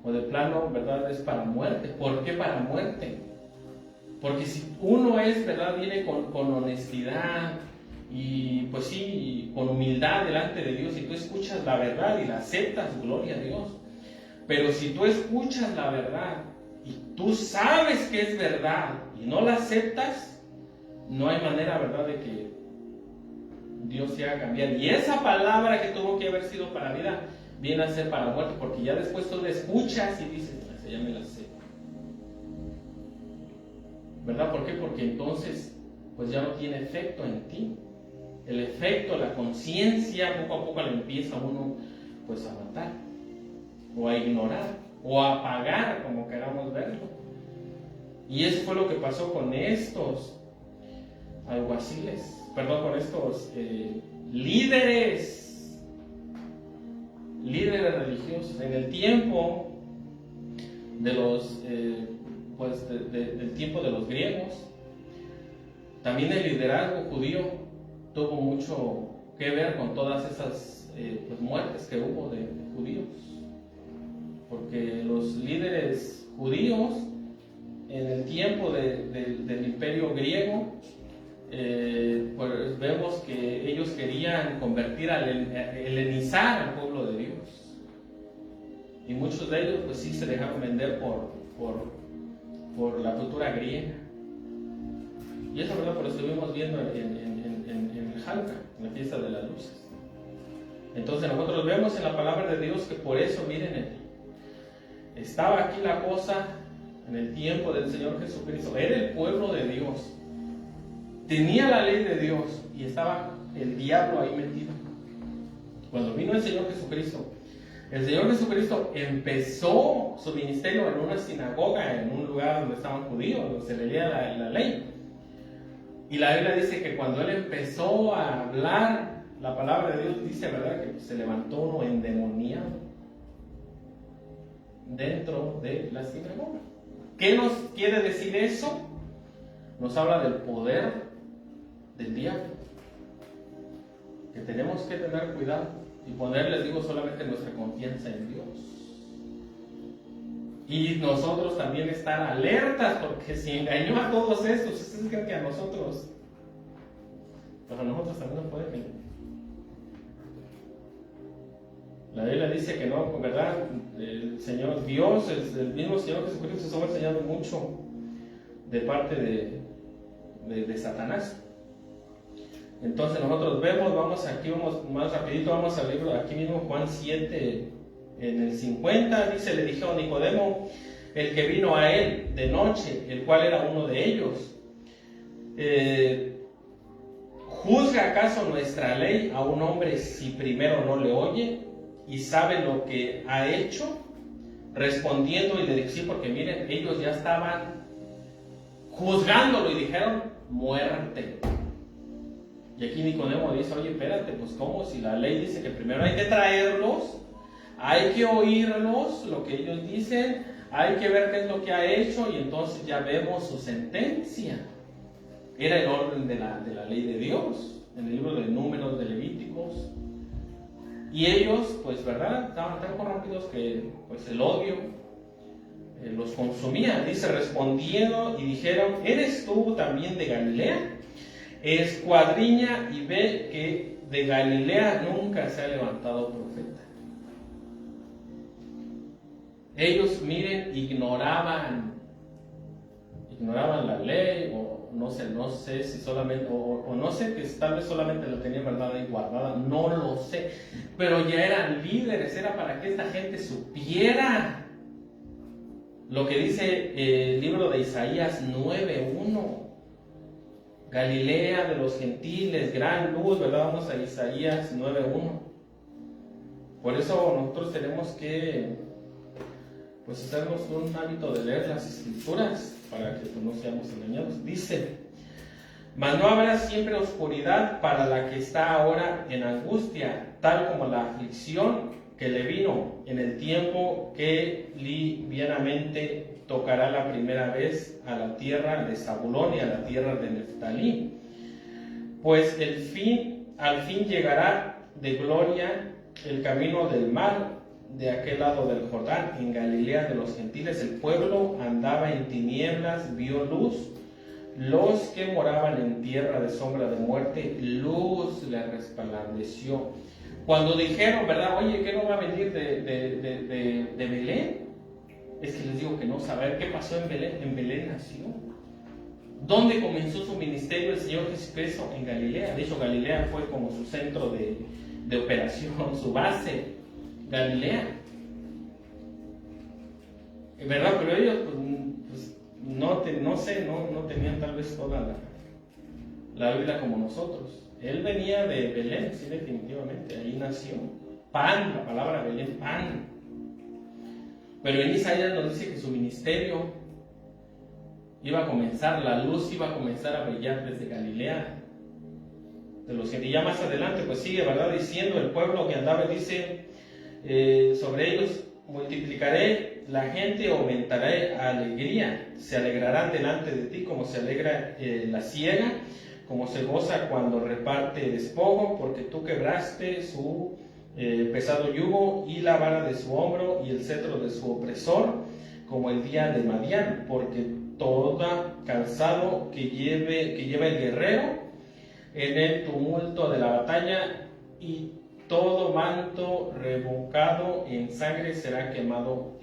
o de plano, ¿verdad?, es para muerte. ¿Por qué para muerte? Porque si uno es, ¿verdad?, viene con honestidad y pues sí, con humildad delante de Dios, y tú escuchas la verdad y la aceptas, gloria a Dios. Pero si tú escuchas la verdad y tú sabes que es verdad y no la aceptas, no hay manera, ¿verdad?, de que Dios se haga cambiar. Y esa palabra que tuvo que haber sido para vida, viene a ser para muerte, porque ya después tú la escuchas y dices, ya me la sé. ¿Verdad? ¿Por qué? Porque entonces, pues ya no tiene efecto en ti. El efecto, la conciencia, poco a poco le empieza a uno, pues, a matar, o a ignorar, o a apagar, como queramos verlo. Y eso fue lo que pasó con estos alguaciles, con estos líderes religiosos. En el tiempo de los, del tiempo de los griegos, también el liderazgo judío tuvo mucho que ver con todas esas muertes que hubo de judíos, porque los líderes judíos en el tiempo del imperio griego, pues vemos que ellos querían convertir, helenizar al pueblo de Dios, y muchos de ellos pues sí se dejaron vender por la cultura griega. Y eso, ¿verdad?, por lo estuvimos viendo en el Hanukkah, en la fiesta de las luces. Entonces nosotros vemos en la palabra de Dios que por eso, miren, estaba aquí la cosa en el tiempo del Señor Jesucristo. Era el pueblo de Dios, tenía la ley de Dios, y estaba el diablo ahí metido. Cuando vino el Señor Jesucristo, el Señor Jesucristo empezó su ministerio en una sinagoga, en un lugar donde estaban judíos, donde se leía la ley. Y la Biblia dice que cuando Él empezó a hablar la palabra de Dios, dice, ¿verdad?, que se levantó uno endemoniado dentro de la sinagoga. ¿Qué nos quiere decir eso? Nos habla del poder del diablo, que tenemos que tener cuidado y ponerles, digo, solamente nuestra confianza en Dios. Y nosotros también estar alertas, porque si engañó a todos estos, ustedes creen que a nosotros, pues a nosotros también nos puede engañar. La Biblia dice que no, ¿verdad? El Señor Dios, el mismo Señor Jesucristo, se estuvo enseñando mucho de parte de Satanás. Entonces nosotros vemos, vamos más rapidito, vamos al libro, aquí mismo Juan 7, en el 50, dice, le dijo Nicodemo, el que vino a él de noche, el cual era uno de ellos, ¿juzga acaso nuestra ley a un hombre si primero no le oye y sabe lo que ha hecho? Respondiendo, y le dije, sí, porque miren, ellos ya estaban juzgándolo y dijeron, muerte. Y aquí Nicodemo dice, oye, espérate, pues ¿cómo? Si la ley dice que primero hay que traerlos, hay que oírlos, lo que ellos dicen, hay que ver qué es lo que ha hecho, y entonces ya vemos su sentencia. Era el orden de la ley de Dios, en el libro de Números, de Levíticos. Y ellos, pues, ¿verdad?, estaban tan corrompidos que, pues, el odio los consumía. Dice, respondiendo y dijeron, ¿eres tú también de Galilea? Escuadriña y ve que de Galilea nunca se ha levantado profeta. Ellos, miren, ignoraban la ley, o no sé si solamente, o no sé, que tal vez solamente la tenían, ¿verdad?, ahí guardada, no lo sé, pero ya eran líderes, era para que esta gente supiera lo que dice el libro de Isaías 9:1. Galilea de los gentiles, gran luz, ¿verdad? Vamos a Isaías 9:1. Por eso nosotros tenemos que, pues, hacernos un hábito de leer las escrituras para que pues, no seamos engañados. Dice, mas no habrá siempre oscuridad para la que está ahora en angustia, tal como la aflicción que le vino en el tiempo que livianamente tocará la primera vez a la tierra de Zabulón y a la tierra de Neftalí. Pues al fin llegará de gloria el camino del mar de aquel lado del Jordán, en Galilea de los gentiles. El pueblo andaba en tinieblas, vio luz. Los que moraban en tierra de sombra de muerte, luz le resplandeció. Cuando dijeron, ¿verdad? Oye, ¿qué no va a venir de Belén? Es que les digo que no saber qué pasó en Belén. En Belén nació. ¿Dónde comenzó su ministerio el Señor Jesucristo? En Galilea. De hecho, Galilea fue como su centro de operación, su base. Galilea. ¿Verdad? Pero ellos, pues no tenían tal vez toda la Biblia como nosotros. Él venía de Belén, sí, definitivamente. Ahí nació. Pan, la palabra Belén, pan. Pero en Isaías nos dice que su ministerio iba a comenzar, la luz iba a comenzar a brillar desde Galilea. Y ya más adelante, pues sigue, ¿verdad? Diciendo, el pueblo que andaba, dice, sobre ellos multiplicaré la gente, aumentaré alegría. Se alegrarán delante de ti como se alegra la siega, como se goza cuando reparte despojo, porque tú quebraste su pesado yugo y la vara de su hombro y el cetro de su opresor, como el día de Madián, porque toda calzado que lleva el guerrero en el tumulto de la batalla y todo manto revocado en sangre será quemado,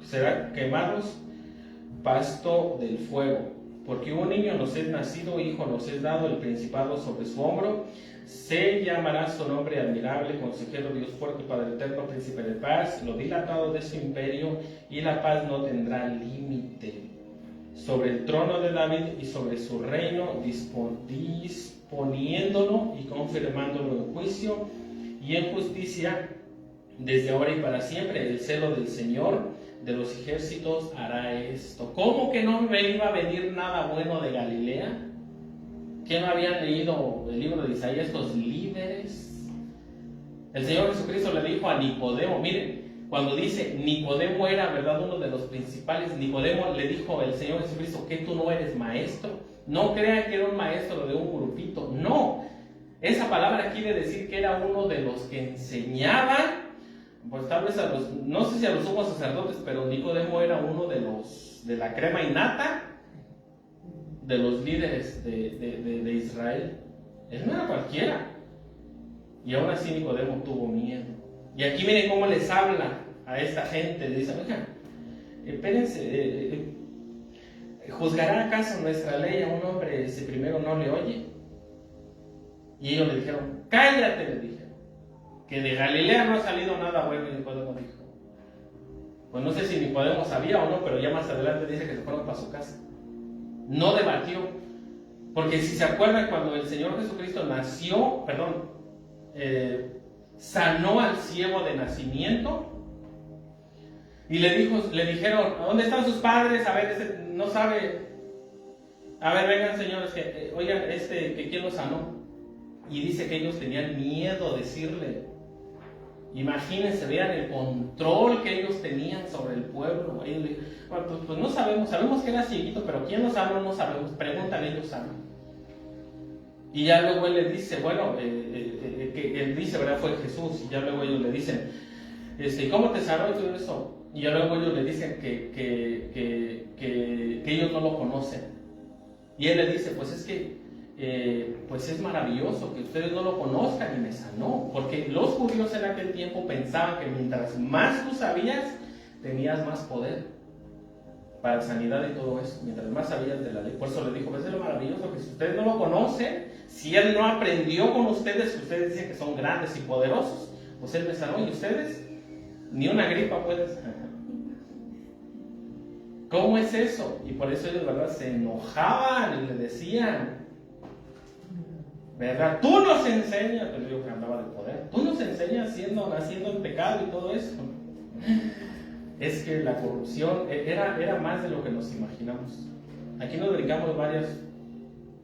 será quemados pasto del fuego. Porque un niño nos es nacido, hijo nos es dado, el principado sobre su hombro. Se llamará su nombre admirable, consejero, Dios fuerte, Padre eterno, príncipe de paz. Lo dilatado de su imperio y la paz no tendrá límite. Sobre el trono de David y sobre su reino, disponiéndolo y confirmándolo en juicio y en justicia desde ahora y para siempre. El celo del Señor de los ejércitos hará esto. ¿Cómo que no me iba a venir nada bueno de Galilea? ¿Quién no habían leído el libro de Isaías? Estos líderes. El Señor Jesucristo le dijo a Nicodemo, miren, cuando dice Nicodemo era, ¿verdad?, uno de los principales. Nicodemo le dijo el Señor Jesucristo, ¿que tú no eres maestro? No crean que era un maestro de un grupito, no. Esa palabra quiere decir que era uno de los que enseñaba, pues tal vez no sé si a los sumos sacerdotes, pero Nicodemo era uno de la crema innata de los líderes de Israel. Él no era cualquiera. Y aún así Nicodemo tuvo miedo. Y aquí miren cómo les habla a esta gente. Le dice, oigan, espérense, ¿juzgará acaso nuestra ley a un hombre si primero no le oye? Y ellos le dijeron, cállate, le dijeron, que de Galilea no ha salido nada bueno. Y Nicodemo dijo, pues no sé si Nicodemo sabía o no, pero ya más adelante dice que se fueron para su casa. No debatió, porque si se acuerdan, cuando el Señor Jesucristo nació, sanó al ciego de nacimiento y le dijeron, ¿dónde están sus padres? A ver, no sabe. A ver, vengan señores, oigan, que ¿quién lo sanó? Y dice que ellos tenían miedo de decirle. Imagínense, vean el control que ellos tenían sobre el pueblo. Ellos le dijeron, bueno, pues no sabemos que era cieguito, pero ¿quién lo sanó? No sabemos, pregúntale, ellos saben. Y ya luego él le dice, bueno, que él dice, ¿verdad? Fue Jesús. Y ya luego ellos le dicen, ¿cómo te sanó y todo eso? Y ya luego ellos le dicen que ellos no lo conocen. Y él le dice, pues es que, pues es maravilloso que ustedes no lo conozcan y me sanó. Porque los judíos en aquel tiempo pensaban que mientras más tú sabías, tenías más poder para sanidad y todo eso, mientras más sabías de la ley. Por eso le dijo, pues es lo maravilloso que si ustedes no lo conocen, si él no aprendió con ustedes, que ustedes dicen que son grandes y poderosos, pues él me sanó y ustedes ni una gripa pueden sanar. ¿Cómo es eso? Y por eso ellos, ¿verdad?, se enojaban y le decían, ¿verdad? Tú nos enseñas, pero yo que hablaba de poder, tú nos enseñas naciendo en pecado y todo eso. Es que la corrupción era más de lo que nos imaginamos. Aquí nos dedicamos varias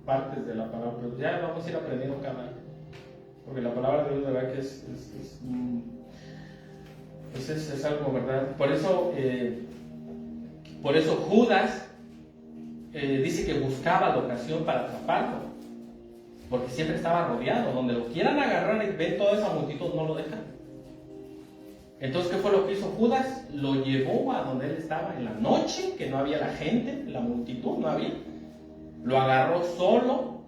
partes de la palabra, pero ya vamos a ir aprendiendo cada año. Porque la palabra de Dios, de verdad, que es algo, ¿verdad? Por eso por eso Judas dice que buscaba la ocasión para atraparlo, porque siempre estaba rodeado. Donde lo quieran agarrar y ven toda esa multitud, no lo dejan. Entonces, ¿qué fue lo que hizo Judas? Lo llevó a donde él estaba en la noche, que no había la gente, la multitud no había. Lo agarró solo,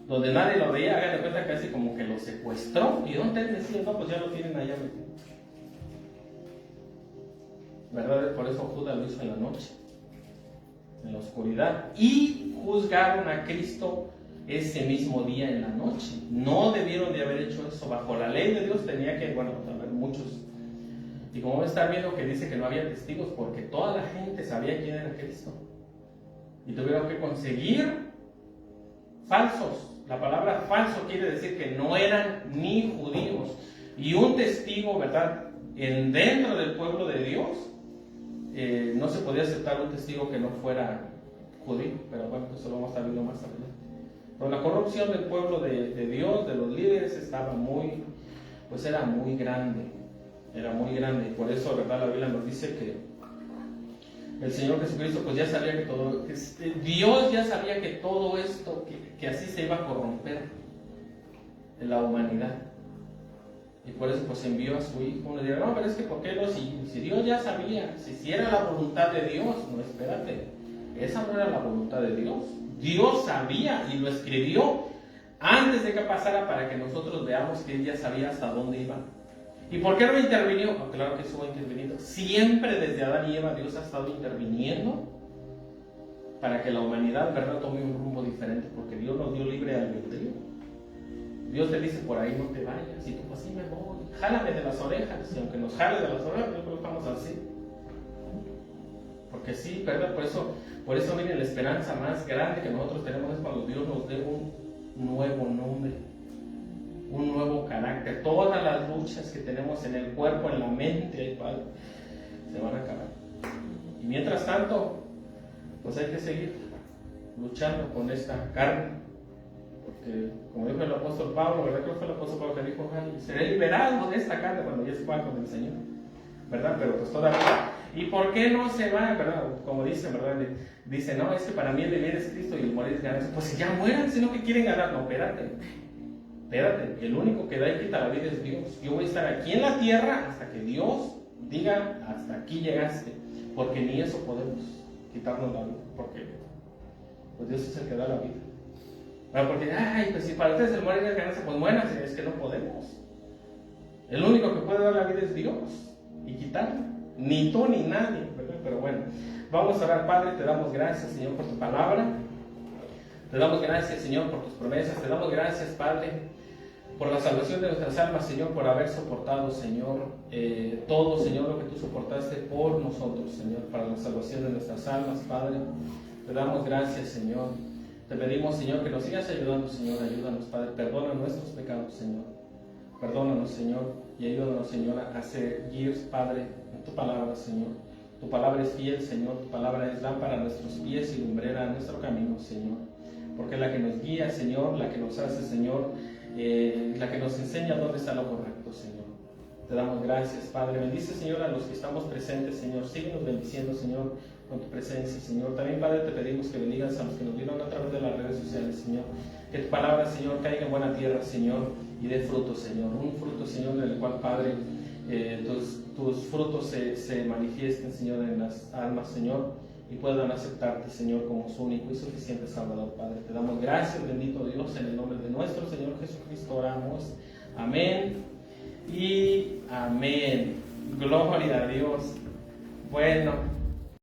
donde nadie lo veía. Hagan de cuenta que casi como que lo secuestró. ¿Y dónde él decía? No, pues ya lo tienen allá metido. ¿Verdad? Por eso Judas lo hizo en la noche, en la oscuridad. Y juzgaron a Cristo ese mismo día en la noche. No debieron de haber hecho eso. Bajo la ley de Dios tenía que, bueno, haber muchos. Y como estar viendo que dice que no había testigos, porque toda la gente sabía quién era Cristo. Y tuvieron que conseguir falsos. La palabra falso quiere decir que no eran ni judíos. Y un testigo, ¿verdad? Dentro del pueblo de Dios, no se podía aceptar un testigo que no fuera judío. Pero bueno, eso lo vamos a estar viendo más adelante. Pero la corrupción del pueblo de Dios, de los líderes, estaba era muy grande. Era muy grande. Y por eso, ¿verdad? La Biblia nos dice que el Señor Jesucristo pues ya sabía que Dios ya sabía que todo esto, que así se iba a corromper en la humanidad. Y por eso pues envió a su Hijo. Uno dirá, no, pero es que ¿por qué no? Si Dios ya sabía, si era la voluntad de Dios. No, espérate, esa no era la voluntad de Dios. Dios sabía y lo escribió antes de que pasara para que nosotros veamos que Él ya sabía hasta dónde iba. ¿Y por qué no intervinió? Oh, claro que estuvo interviniendo. Siempre desde Adán y Eva Dios ha estado interviniendo para que la humanidad, ¿verdad?, tome un rumbo diferente, porque Dios nos dio libre albedrío. Dios te dice, por ahí no te vayas, y tú, así me voy, jálame de las orejas, y aunque nos jale de las orejas, yo creo que vamos así. Porque sí, ¿verdad? Por eso miren, la esperanza más grande que nosotros tenemos es cuando Dios nos dé un nuevo nombre, un nuevo carácter. Todas las luchas que tenemos en el cuerpo, en la mente, Padre, se van a acabar. Y mientras tanto, pues hay que seguir luchando con esta carne. Porque, como dijo el apóstol Pablo, ¿verdad? Creo que fue el apóstol Pablo que dijo, seré liberado de esta carne cuando ya se vaya con el Señor, ¿verdad? Pero pues todavía. ¿Y por qué no se va, verdad? Como dicen, ¿verdad? Dice, no, es que para mí el vivir es Cristo y el morir es ganancia. Pues si ya mueran, sino que quieren ganar. No, espérate, el único que da y quita la vida es Dios. Yo voy a estar aquí en la tierra hasta que Dios diga, hasta aquí llegaste, porque ni eso podemos quitarnos la vida, porque pues Dios es el que da la vida. Bueno, porque, pues si para ustedes el morir es ganancia, pues muéranse, es que no podemos. El único que puede dar la vida es Dios y quitarla, ni tú ni nadie, ¿verdad? Pero bueno, vamos a orar. Padre, te damos gracias, Señor, por tu palabra. Te damos gracias, Señor, por tus promesas. Te damos gracias, Padre, por la salvación de nuestras almas, Señor, por haber soportado, Señor, todo, Señor, lo que tú soportaste por nosotros, Señor, para la salvación de nuestras almas, Padre. Te damos gracias, Señor. Te pedimos, Señor, que nos sigas ayudando, Señor. Ayúdanos, Padre. Perdona nuestros pecados, Señor. Perdónanos, Señor, y ayúdanos, Señor, a seguir, Padre, en tu palabra, Señor. Tu palabra es fiel, Señor. Tu palabra es lámpara a nuestros pies y lumbrera a nuestro camino, Señor. Porque es la que nos guía, Señor, la que nos hace, Señor, la que nos enseña dónde está lo correcto, Señor. Te damos gracias, Padre. Bendice, Señor, a los que estamos presentes, Señor. Síguenos bendiciendo, Señor, con tu presencia, Señor. También, Padre, te pedimos que bendigas a los que nos vieron a través de las redes sociales, Señor. Que tu palabra, Señor, caiga en buena tierra, Señor, y dé fruto, Señor. Un fruto, Señor, en el cual, Padre, tus frutos se manifiesten, Señor, en las almas, Señor, y puedan aceptarte, Señor, como su único y suficiente Salvador, Padre. Te damos gracias, bendito Dios, en el nombre de nuestro Señor Jesucristo oramos. Amén y amén. Gloria a Dios. Bueno.